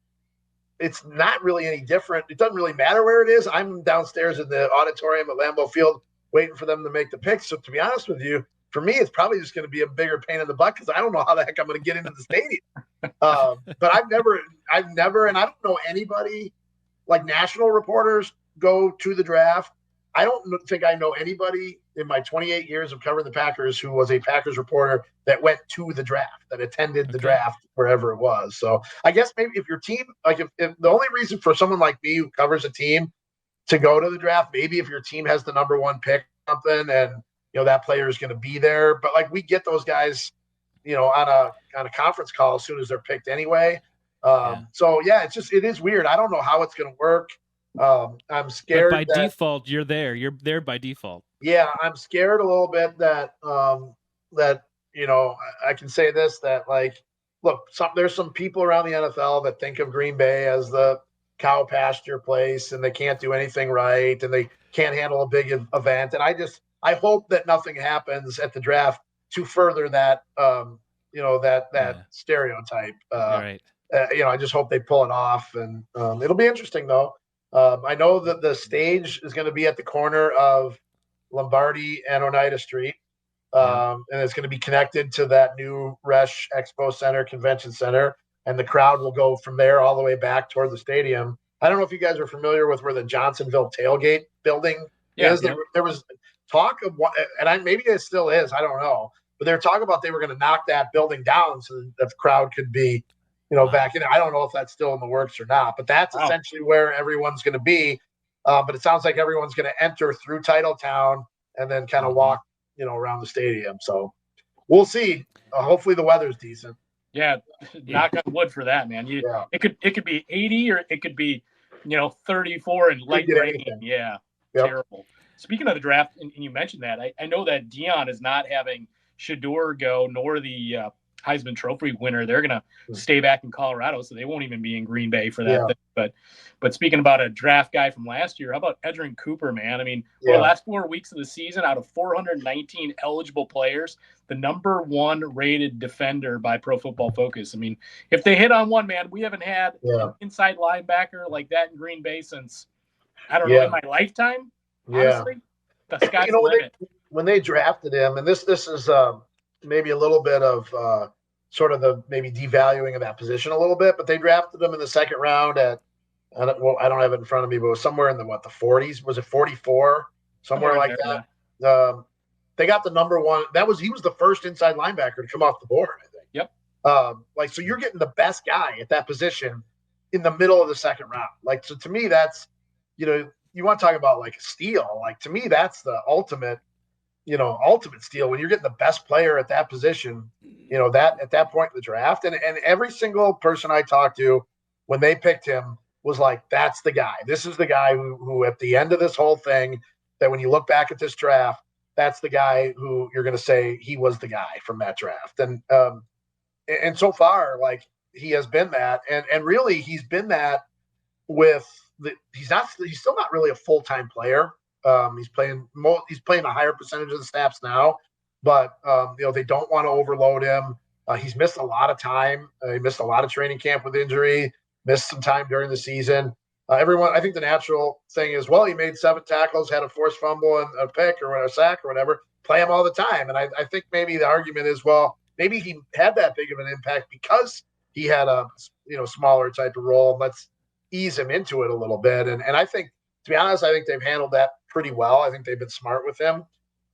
it's not really any different. It doesn't really matter where it is. I'm downstairs in the auditorium at Lambeau Field waiting for them to make the picks. So to be honest with you, for me, it's probably just going to be a bigger pain in the butt because I don't know how the heck I'm going to get into the stadium. But I've never, and I don't know anybody. Like national reporters go to the draft. I don't think I know anybody in my 28 years of covering the Packers who was a Packers reporter that went to the draft, that attended the draft wherever it was. So I guess maybe if your team, like if the only reason for someone like me who covers a team to go to the draft, maybe if your team has the number 1 pick or something and that player is going to be there. But like we get those guys, on a conference call as soon as they're picked anyway. So it is weird. I don't know how it's going to work. I'm scared. But by default, you're there. You're there by default. Yeah, I'm scared a little bit that I can say this, that like, look, there's some people around the NFL that think of Green Bay as the cow pasture place, and they can't do anything right, and they can't handle a big event. And I hope that nothing happens at the draft to further that stereotype. Right. I just hope they pull it off, and it'll be interesting though. I know that the stage is going to be at the corner of Lombardi and Oneida Street, and it's going to be connected to that new Resch Expo Center, Convention Center, and the crowd will go from there all the way back toward the stadium. I don't know if you guys are familiar with where the Johnsonville tailgate building is. Yeah. There was talk of one, and maybe it still is, I don't know, but they were talking about they were going to knock that building down so that the crowd could be back in. I don't know if that's still in the works or not, but that's essentially where everyone's going to be. But it sounds like everyone's going to enter through Titletown and then kind of walk, around the stadium. So we'll see. Hopefully the weather's decent. Yeah, knock on wood for that, man. It could be 80 or it could be 34 and light rain. Yeah, terrible. Speaking of the draft, and you mentioned that, I know that Dion is not having Shador go, nor the Heisman Trophy winner. They're going to stay back in Colorado, so they won't even be in Green Bay for that thing. But speaking about a draft guy from last year, how about Edgerrin Cooper, man? I mean, for the last 4 weeks of the season, out of 419 eligible players, the number 1 rated defender by Pro Football Focus. I mean, if they hit on one, man, we haven't had an inside linebacker like that in Green Bay since, I don't know, in my lifetime, honestly. The sky's the limit. When they drafted him, and this is maybe a little bit of sort of the maybe devaluing of that position a little bit, but they drafted him in the second round at, I don't have it in front of me, but it was somewhere in the 40s. Was it 44? Somewhere like that. They got the number 1. He was the first inside linebacker to come off the board, I think. Yep. So you're getting the best guy at that position in the middle of the second round. So to me, that's, you want to talk about like a steal. Like to me, that's the ultimate steal when you're getting the best player at that position, that at that point in the draft. And every single person I talked to when they picked him was like, that's the guy. This is the guy who at the end of this whole thing, that when you look back at this draft, that's the guy who you're going to say he was the guy from that draft. And so far, like he has been that, and really he's been that with he's still not really a full-time player. He's playing a higher percentage of the snaps now, but they don't want to overload him. He's missed a lot of time. He missed a lot of training camp with injury, missed some time during the season. I think the natural thing is, well, he made 7 tackles, had a forced fumble and a pick or a sack or whatever, play him all the time. And I think maybe the argument is, well, maybe he had that big of an impact because he had a, smaller type of role. Let's ease him into it a little bit. And I think, to be honest, I think they've handled that pretty well. I think they've been smart with him.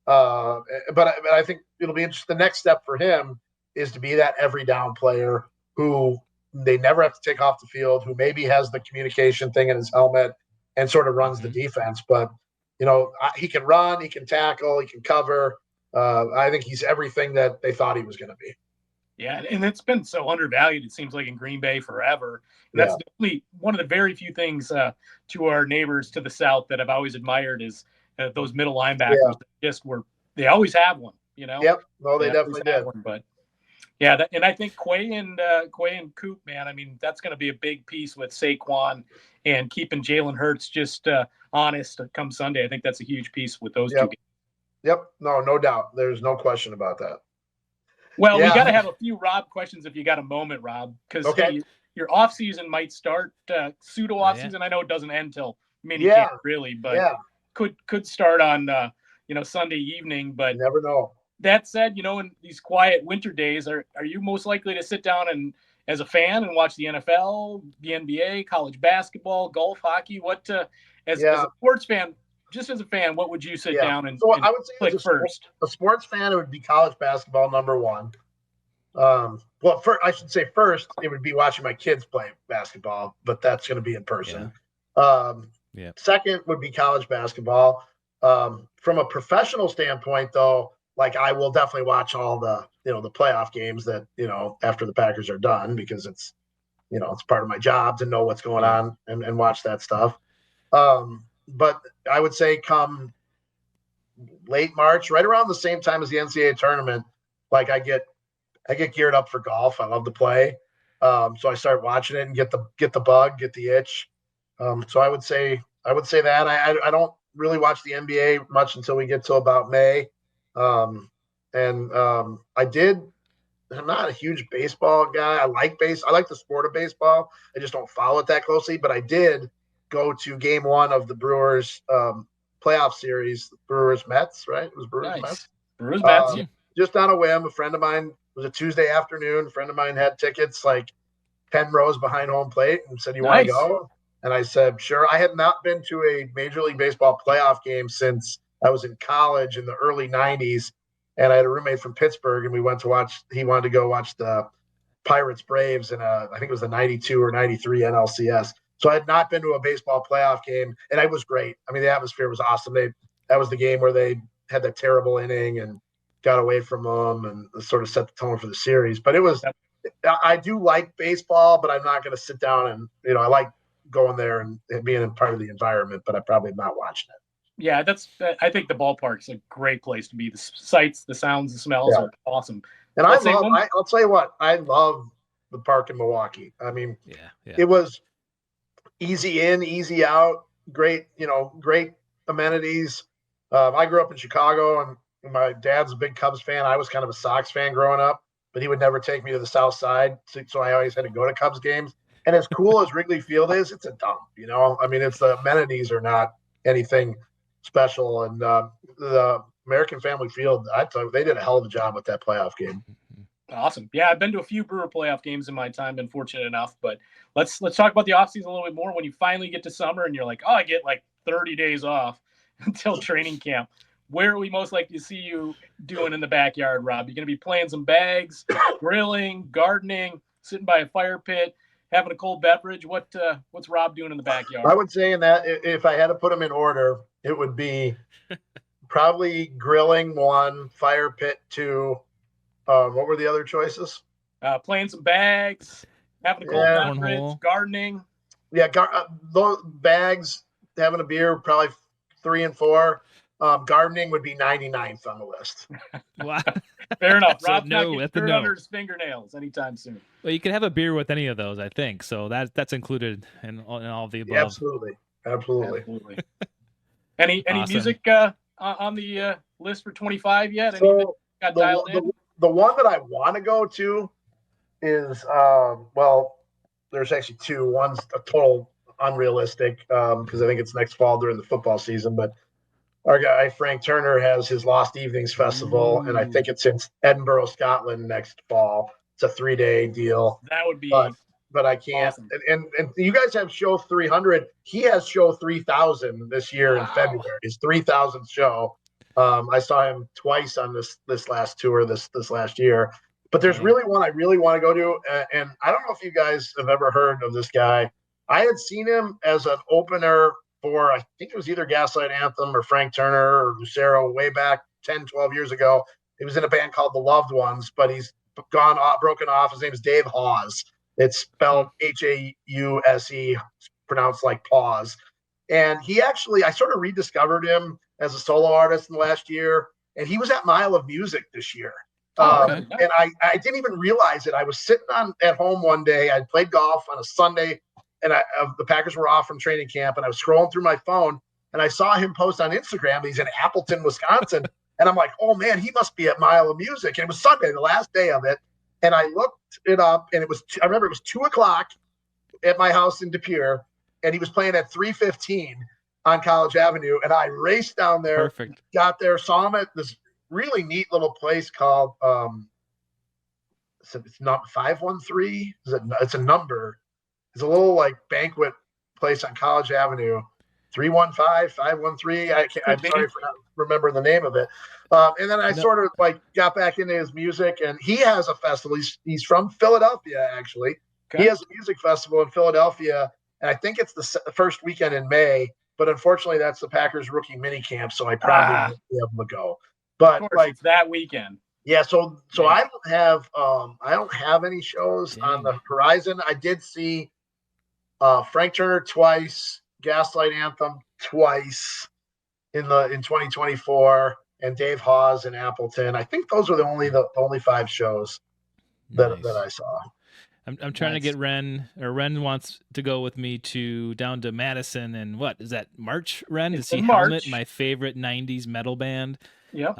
But I think it'll be interesting. The next step for him is to be that every down player who they never have to take off the field, who maybe has the communication thing in his helmet and sort of runs the defense. But, he can run, he can tackle, he can cover. I think he's everything that they thought he was going to be. Yeah, and it's been so undervalued, it seems like, in Green Bay forever. And that's definitely one of the very few things to our neighbors to the south that I've always admired is those middle linebackers that they always have one, Yep. No, they definitely did. One, but yeah, and I think Quay and Coop, man, I mean, that's going to be a big piece with Saquon and keeping Jalen Hurts just honest come Sunday. I think that's a huge piece with those two games. Yep. No doubt. There's no question about that. Well, we got to have a few Rob questions if you got a moment, Rob, because your off season might start pseudo off season. I know it doesn't end till minicamp really, but could start on Sunday evening. But you never know. That said, in these quiet winter days, are you most likely to sit down and as a fan and watch the NFL, the NBA, college basketball, golf, hockey? What as a sports fan? Just as a fan, what would you sit down and I would say click first? A sports fan, it would be college basketball, number 1. I should say first, it would be watching my kids play basketball, but that's going to be in person. Second would be college basketball. From a professional standpoint, though, like I will definitely watch all the the playoff games that after the Packers are done, because it's it's part of my job to know what's going on and watch that stuff. But I would say come late March, right around the same time as the NCAA tournament, like I get geared up for golf. I love to play. So I start watching it and get the bug, get the itch. So I would say that I don't really watch the NBA much until we get to about May. I'm not a huge baseball guy. I like the sport of baseball. I just don't follow it that closely, but I did go to game 1 of the Brewers playoff series, Brewers Mets, right? It was Brewers Mets. Brewers Mets. Just on a whim, a friend of mine, it was a Tuesday afternoon. A friend of mine had tickets like 10 rows behind home plate and said, "You want to go?" And I said, "Sure." I had not been to a Major League Baseball playoff game since I was in college in the early 90s. And I had a roommate from Pittsburgh, and he wanted to go watch the Pirates Braves in I think it was the 92 or 93 NLCS. So I had not been to a baseball playoff game, and it was great. I mean, the atmosphere was awesome. That was the game where they had that terrible inning and got away from them and sort of set the tone for the series. But I do like baseball, but I'm not going to sit down and, I like going there and being a part of the environment, but I probably am not watching it. Yeah, I think the ballpark's a great place to be. The sights, the sounds, the smells are awesome. And I'll tell you what, I love the park in Milwaukee. I mean, it was easy in, easy out, great amenities. I grew up in Chicago, and my dad's a big Cubs fan. I was kind of a Sox fan growing up, but he would never take me to the South Side, so I always had to go to Cubs games. And as cool as Wrigley Field is, it's a dump, I mean, it's the amenities are not anything special. And the American Family Field, I tell you, they did a hell of a job with that playoff game. Awesome. Yeah, I've been to a few Brewer playoff games in my time, been fortunate enough. But let's talk about the offseason a little bit more. When you finally get to summer and you're like, I get like 30 days off until training camp. Where are we most likely to see you doing in the backyard, Rob? You're going to be playing some bags, grilling, gardening, sitting by a fire pit, having a cold beverage. What's Rob doing in the backyard? I would say in that, if I had to put them in order, it would be probably grilling 1, fire pit 2. What were the other choices? Playing some bags, having a cold beverage, gardening. Yeah, those bags, having a beer, probably 3 and 4. Gardening would be 99th on the list. Wow. Fair enough. So Rob's not getting dirt under his fingernails anytime soon. Well, you can have a beer with any of those, I think. So that's included in all of the above. Absolutely. Any Awesome. music on the list for 25 yet? So the one that I want to go to is there's actually 2. One's a total unrealistic because I think it's next fall during the football season, but our guy Frank Turner has his Lost Evenings Festival, and I think it's in Edinburgh, Scotland next fall. It's a 3-day deal. That would be, but I can't. Awesome. And you guys have show 300. He has show 3,000 this year in February. His 3,000th show. I saw him twice on this last tour this last year. But there's really one I really want to go to, and I don't know if you guys have ever heard of this guy. I had seen him as an opener for, I think it was either Gaslight Anthem or Frank Turner or Lucero way back 10, 12 years ago. He was in a band called The Loved Ones, but he's broken off. His name is Dave Hawes. It's spelled Hause, pronounced like pause. And he actually, I sort of rediscovered him as a solo artist in the last year, and he was at Mile of Music this year. And I didn't even realize it. I was sitting at home one day. I played golf on a Sunday, and the Packers were off from training camp, and I was scrolling through my phone, and I saw him post on Instagram. He's in Appleton, Wisconsin, and I'm like, oh, man, he must be at Mile of Music. And it was Sunday, the last day of it, and I looked it up, and I remember it was 2 o'clock at my house in De Pere, and he was playing at 3:15 on College Avenue, and I raced down there. Perfect. Got there, saw him at this really neat little place called it's not 513. It's a number. It's a little like banquet place on College Avenue, 315, 513. I'm sorry for not remembering the name of it. And then I sort of like got back into his music, and he has a festival. He's from Philadelphia, actually. Okay. He has a music festival in Philadelphia, and I think it's the first weekend in May. But unfortunately, that's the Packers rookie mini camp, so I probably won't be able to go. But like it's that weekend. Yeah, so I don't have any shows on the horizon. I did see Frank Turner twice, Gaslight Anthem twice in 2024, and Dave Hawes in Appleton. I think those were the only 5 shows that I saw. I'm trying to get Ren, or Ren wants to go with me down to Madison, and what is that, March, Ren? To see Helmet, my favorite 90s metal band. Yep.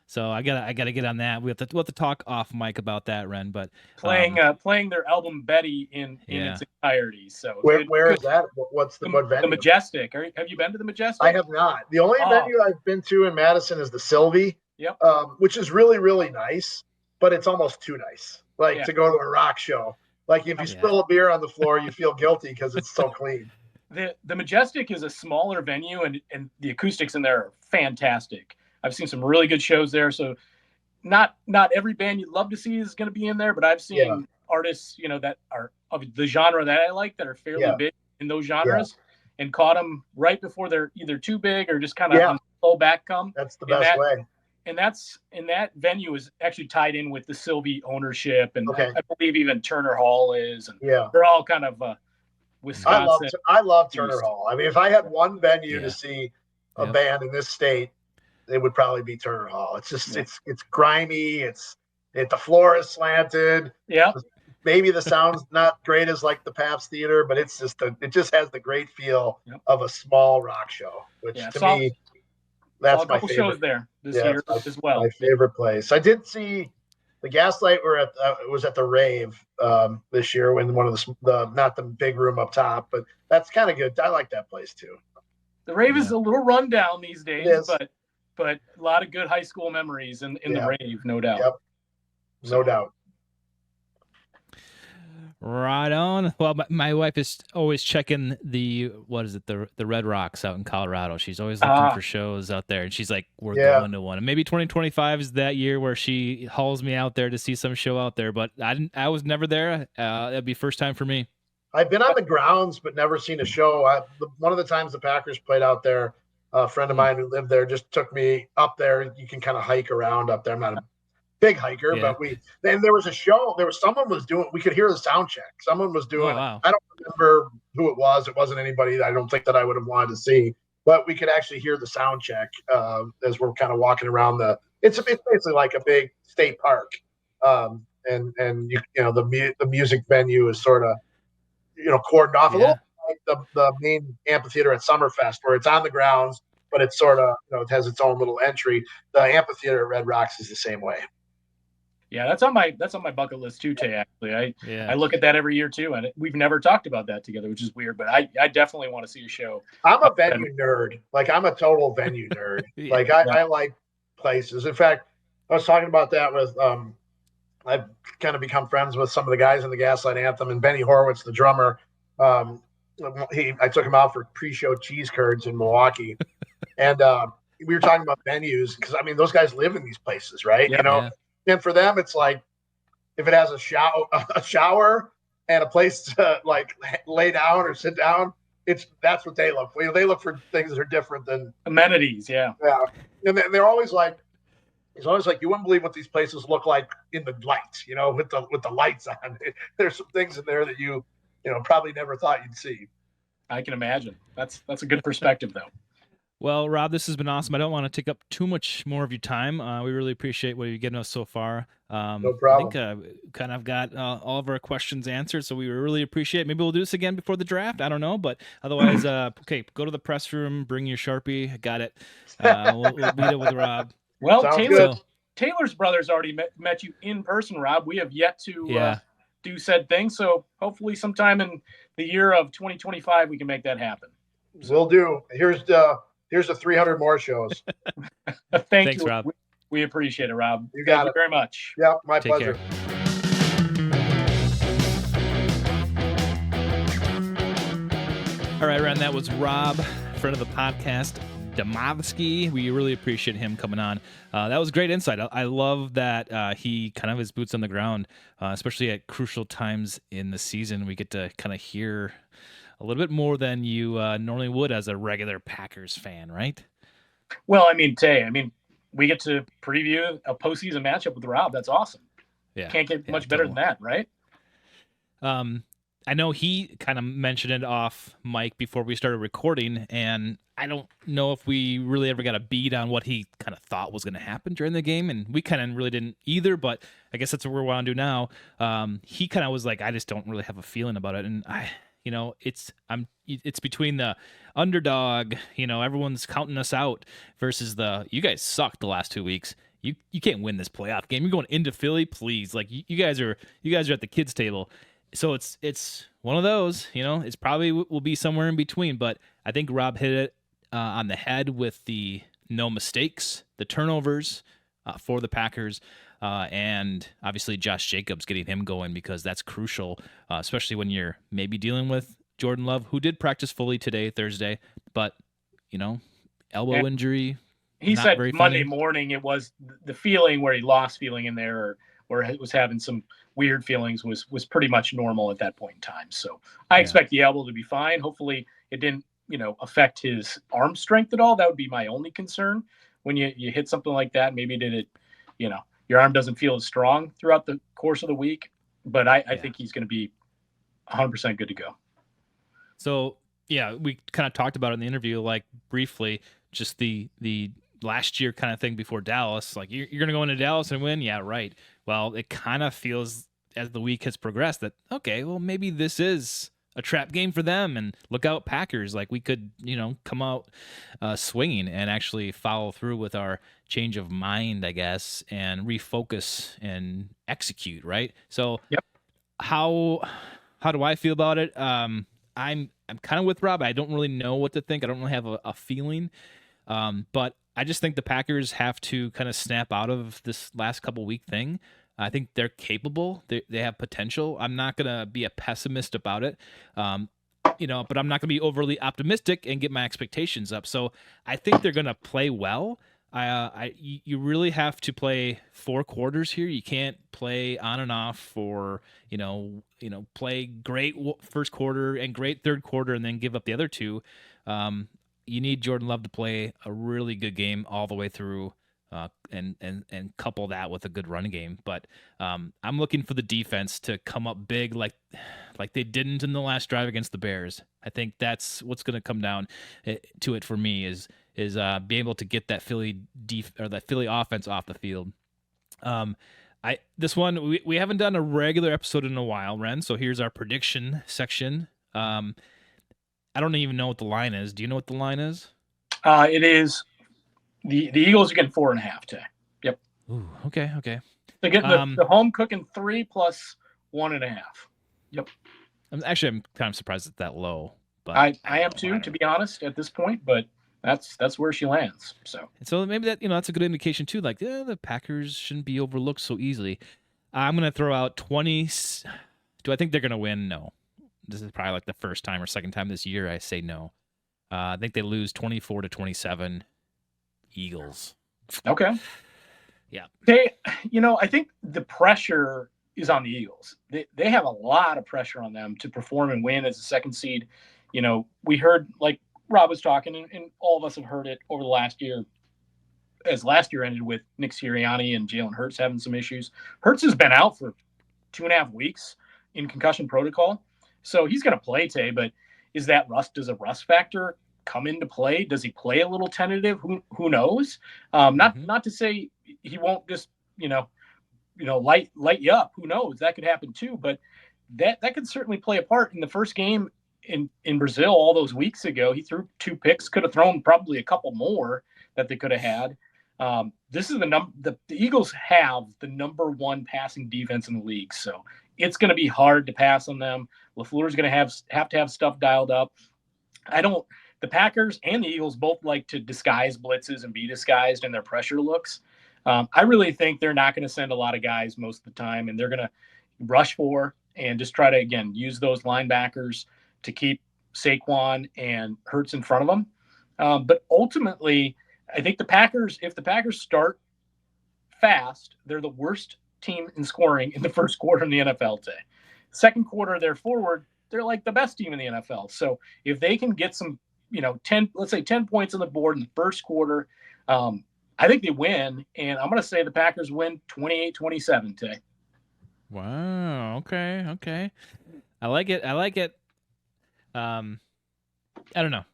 So I gotta get on that. We'll have to talk off mic about that, Ren. But playing their album Betty in its entirety. So where is that? What venue? The Majestic. Have you been to the Majestic? I have not. The only venue I've been to in Madison is the Sylvie. Yep. Which is really, really nice, but it's almost too nice. To go to a rock show. Like if you spill a beer on the floor, you feel guilty because it's so clean. The Majestic is a smaller venue, and the acoustics in there are fantastic. I've seen some really good shows there. So not every band you'd love to see is going to be in there, but I've seen artists, that are of the genre that I like that are fairly big in those genres, and caught them right before they're either too big or just kind of slow back come. That's the best way. And that venue is actually tied in with the Sylvie ownership, and I believe even Turner Hall is, and they're all kind of Wisconsin. I love Turner Hall. I mean, if I had one venue to see a band in this state, it would probably be Turner Hall. It's just it's grimy. The floor is slanted. Yeah. Maybe the sound's not great as like the Pabst Theater, but it just has the great feel of a small rock show, which to me, that's my favorite. Shows there this year as well. My favorite place. I did see the Gaslight was at the Rave this year when one of the not the big room up top, but that's kind of good. I like that place too. The Rave is a little rundown these days, but a lot of good high school memories in the Rave, no doubt. Yep. No doubt. Right on. Well, my wife is always checking the Red Rocks out in Colorado. She's always looking for shows out there, and she's like, "We're going to one." And maybe 2025 is that year where she hauls me out there to see some show out there. But I was never there. That'd be first time for me. I've been on the grounds, but never seen a show. One of the times the Packers played out there, a friend of mine who lived there just took me up there. You can kind of hike around up there. I'm not a big hiker, but then there was a show. Someone was doing. We could hear the sound check. Someone was doing. I don't remember who it was. It wasn't anybody that I don't think that I would have wanted to see. But we could actually hear the sound check as we're kind of walking around It's basically like a big state park, and the music venue is sort of cordoned off a little like the main amphitheater at Summerfest, where it's on the grounds, but it's sort of it has its own little entry. The amphitheater at Red Rocks is the same way. Yeah, that's on my bucket list too, Tay. Actually, I look at that every year too, and we've never talked about that together, which is weird. But I definitely want to see a show. I'm a venue nerd. Like I'm a total venue nerd. Like I like places. In fact, I was talking about that with I've kind of become friends with some of the guys in the Gaslight Anthem, and Benny Horowitz, the drummer. I took him out for pre-show cheese curds in Milwaukee, and we were talking about venues because I mean those guys live in these places, right? Yeah, And for them, it's like if it has a shower and a place to like lay down or sit down, that's what they look for. They look for things that are different than amenities. Yeah. And they're always like, it's always like you wouldn't believe what these places look like in the lights. With the lights on. There's some things in there that you probably never thought you'd see. I can imagine. That's a good perspective, though. Well, Rob, this has been awesome. I don't want to take up too much more of your time. We really appreciate what you've given us so far. No problem. I think kind of got all of our questions answered, so we really appreciate it. Maybe we'll do this again before the draft. I don't know, but otherwise, okay, go to the press room, bring your Sharpie. I got it. We'll meet it with Rob. Well, Taylor's brothers already met you in person, Rob. We have yet to do said thing, so hopefully sometime in the year of 2025 we can make that happen. We'll do. Here's the 300 more shows. Thanks, you, Rob. We appreciate it, Rob. You got Thank you very much. Yeah, my Take pleasure. Care. All right, Ren, that was Rob, friend of the podcast, Demovsky. We really appreciate him coming on. That was great insight. I love that he kind of has boots on the ground, especially at crucial times in the season. We get to kind of hear a little bit more than you normally would as a regular Packers fan, right? Well, I mean, Tay, we get to preview a postseason matchup with Rob. That's awesome. Yeah, can't get much better than that, right? I know he kind of mentioned it off mic before we started recording, and I don't know if we really ever got a beat on what he kind of thought was going to happen during the game, and we kind of really didn't either, but I guess that's what we want to do now. He kind of was like, I just don't really have a feeling about it, and it's between the underdog, everyone's counting us out versus you guys sucked the last 2 weeks. You can't win this playoff game. You're going into Philly, please. Like you guys are at the kids' table. So it's one of those, it's probably will be somewhere in between, but I think Rob hit it on the head with the no mistakes, the turnovers for the Packers, and obviously Josh Jacobs, getting him going, because that's crucial, especially when you're maybe dealing with Jordan Love, who did practice fully today, Thursday, but elbow injury. He said Monday morning it was the feeling where he lost feeling in there, or he was having some weird feelings was pretty much normal at that point in time. So I expect the elbow to be fine. Hopefully it didn't, affect his arm strength at all. That would be my only concern when you hit something like that. Maybe did it, your arm doesn't feel as strong throughout the course of the week, but I think he's going to be 100% good to go. So yeah, we kind of talked about it in the interview, like briefly, just the last year kind of thing before Dallas. Like you're going to go into Dallas and win. Yeah. Right. Well, it kind of feels as the week has progressed that, okay, well, maybe this is a trap game for them, and look out Packers. Like we could, come out swinging and actually follow through with our change of mind, I guess, and refocus and execute. Right. So how do I feel about it? I'm kind of with Rob. I don't really know what to think. I don't really have a feeling. But I just think the Packers have to kind of snap out of this last couple week thing. I think they're capable. They have potential. I'm not going to be a pessimist about it. But I'm not going to be overly optimistic and get my expectations up. So I think they're going to play well. You really have to play 4 quarters here. You can't play on and off for, play great first quarter and great third quarter and then give up the other 2. You need Jordan Love to play a really good game all the way through, and couple that with a good run game. But I'm looking for the defense to come up big like they didn't in the last drive against the Bears. I think that's what's going to come down to it for me is be able to get that Philly offense off the field. This one we haven't done a regular episode in a while, Ren. So here's our prediction section. I don't even know what the line is. Do you know what the line is? It is the Eagles are getting 4.5 today. Yep. Ooh, okay. They get the home cooking 3 plus 1.5. Yep. I'm kind of surprised it's that low. But I am too, to be honest, at this point. But that's where she lands. So maybe that that's a good indication too. Like the Packers shouldn't be overlooked so easily. I'm gonna throw out 20. Do I think they're gonna win? No. This is probably like the first time or second time this year I say no. I think they lose 24-27. Eagles. Okay. Yeah. I think the pressure is on the Eagles. They have a lot of pressure on them to perform and win as a second seed. We heard, like Rob was talking, and all of us have heard it over the last year, as last year ended with Nick Sirianni and Jalen Hurts having some issues. Hurts has been out for 2.5 weeks in concussion protocol. So he's going to play today, but does a rust factor come into play? Does he play a little tentative? Who knows? Not to say he won't just, light you up. Who knows? That could happen too, but that could certainly play a part. In the first game in Brazil all those weeks ago, he threw 2 picks, could have thrown probably a couple more that they could have had. This is the Eagles have the number 1 passing defense in the league. So it's going to be hard to pass on them. LaFleur's going to have to have stuff dialed up. The Packers and the Eagles both like to disguise blitzes and be disguised in their pressure looks. I really think they're not going to send a lot of guys most of the time, and they're going to rush for and just try to, again, use those linebackers to keep Saquon and Hurts in front of them. But ultimately, I think if the Packers start fast, they're the worst team in scoring in the first quarter in the NFL today. Second quarter, they're forward. They're like the best team in the NFL. So if they can get some, 10 points on the board in the first quarter, I think they win. And I'm going to say the Packers win 28-27 today. Wow. Okay. I like it. I don't know.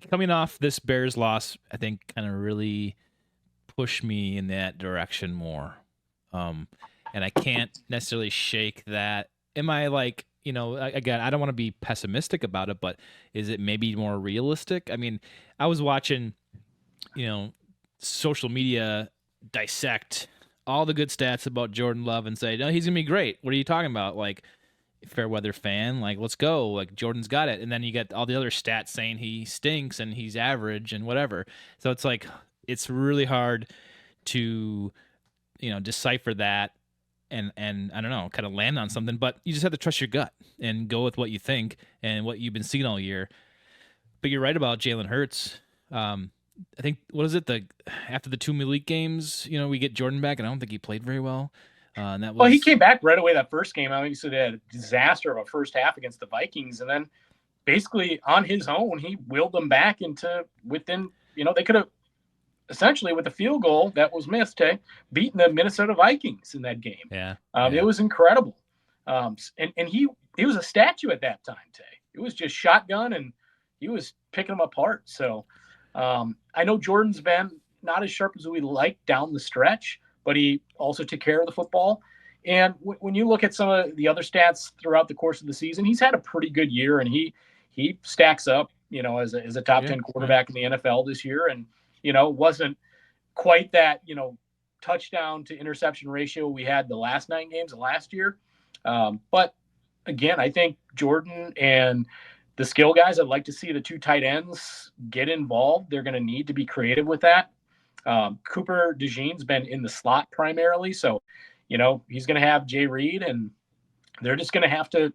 Coming off this Bears loss, I think kind of really pushed me in that direction more. And I can't necessarily shake that. Am I like, again, I don't want to be pessimistic about it, but is it maybe more realistic? I mean, I was watching, social media dissect all the good stats about Jordan Love and say, no, he's going to be great. What are you talking about? Like, fair weather fan, like, let's go. Like, Jordan's got it. And then you get all the other stats saying he stinks and he's average and whatever. So it's like, it's really hard to, decipher that and I don't know, kind of land on something, but you just have to trust your gut and go with what you think and what you've been seeing all year. But you're right about Jalen Hurts. I think, what is it? After the 2 Malik games, we get Jordan back, and I don't think he played very well. And that was... Well, he came back right away that first game. I mean, so they had a disaster of a first half against the Vikings, and then basically on his own, he willed them back into within, they could have essentially, with the field goal that was missed, beaten the Minnesota Vikings in that game. Yeah. It was incredible. And he was a statue at that time, Tay. It was just shotgun, and he was picking them apart. So I know Jordan's been not as sharp as we like down the stretch, but he also took care of the football. And when you look at some of the other stats throughout the course of the season, he's had a pretty good year, and he stacks up, as a top 10 quarterback in the NFL this year. And, wasn't quite that, touchdown to interception ratio we had the last 9 games of last year. But again, I think Jordan and the skill guys, I'd like to see the 2 tight ends get involved. They're going to need to be creative with that. Cooper DeJean's been in the slot primarily. So, he's going to have Jay Reed, and they're just going to have to.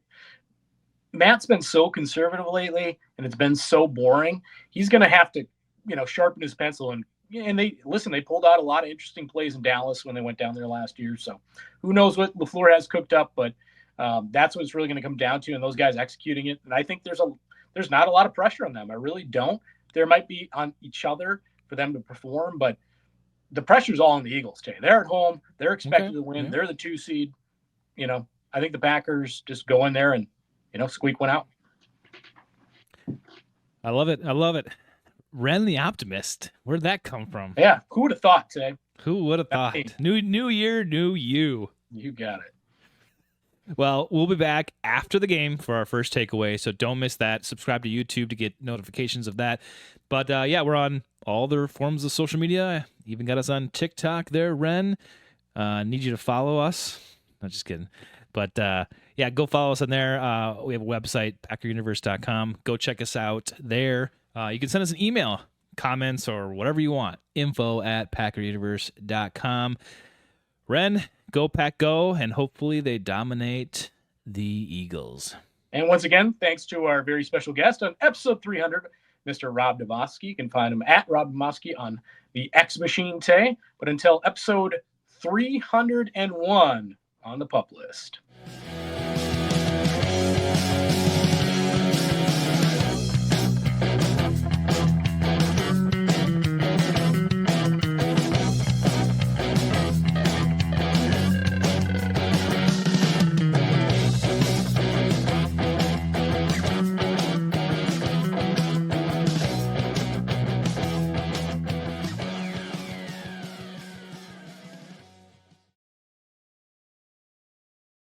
Matt's been so conservative lately, and it's been so boring. He's going to have to, sharpen his pencil. And they pulled out a lot of interesting plays in Dallas when they went down there last year. So who knows what LaFleur has cooked up, but that's what it's really going to come down to, and those guys executing it. And I think there's not a lot of pressure on them. I really don't. There might be on each other for them to perform, but the pressure's all on the Eagles today. They're at home. They're expected to win. Yeah. They're the 2 seed. I think the Packers just go in there and, squeak one out. I love it. Ren the Optimist. Where'd that come from? Yeah. Who would have thought, Tay? Who would have thought? New year, new you. You got it. Well, we'll be back after the game for our first takeaway, so don't miss that. Subscribe to YouTube to get notifications of that. But we're on all the forms of social media. Even got us on TikTok there, Ren. Need you to follow us. No, just kidding. But go follow us on there. We have a website, PackerUniverse.com. Go check us out there. You can send us an email, comments, or whatever you want. info@PackerUniverse.com. Ren, go Pack Go, and hopefully they dominate the Eagles. And once again, thanks to our very special guest on episode 300, Mr. Rob Demovsky. You can find him at Rob Demovsky on the X Machine Tay. But until episode 301 on the pup list.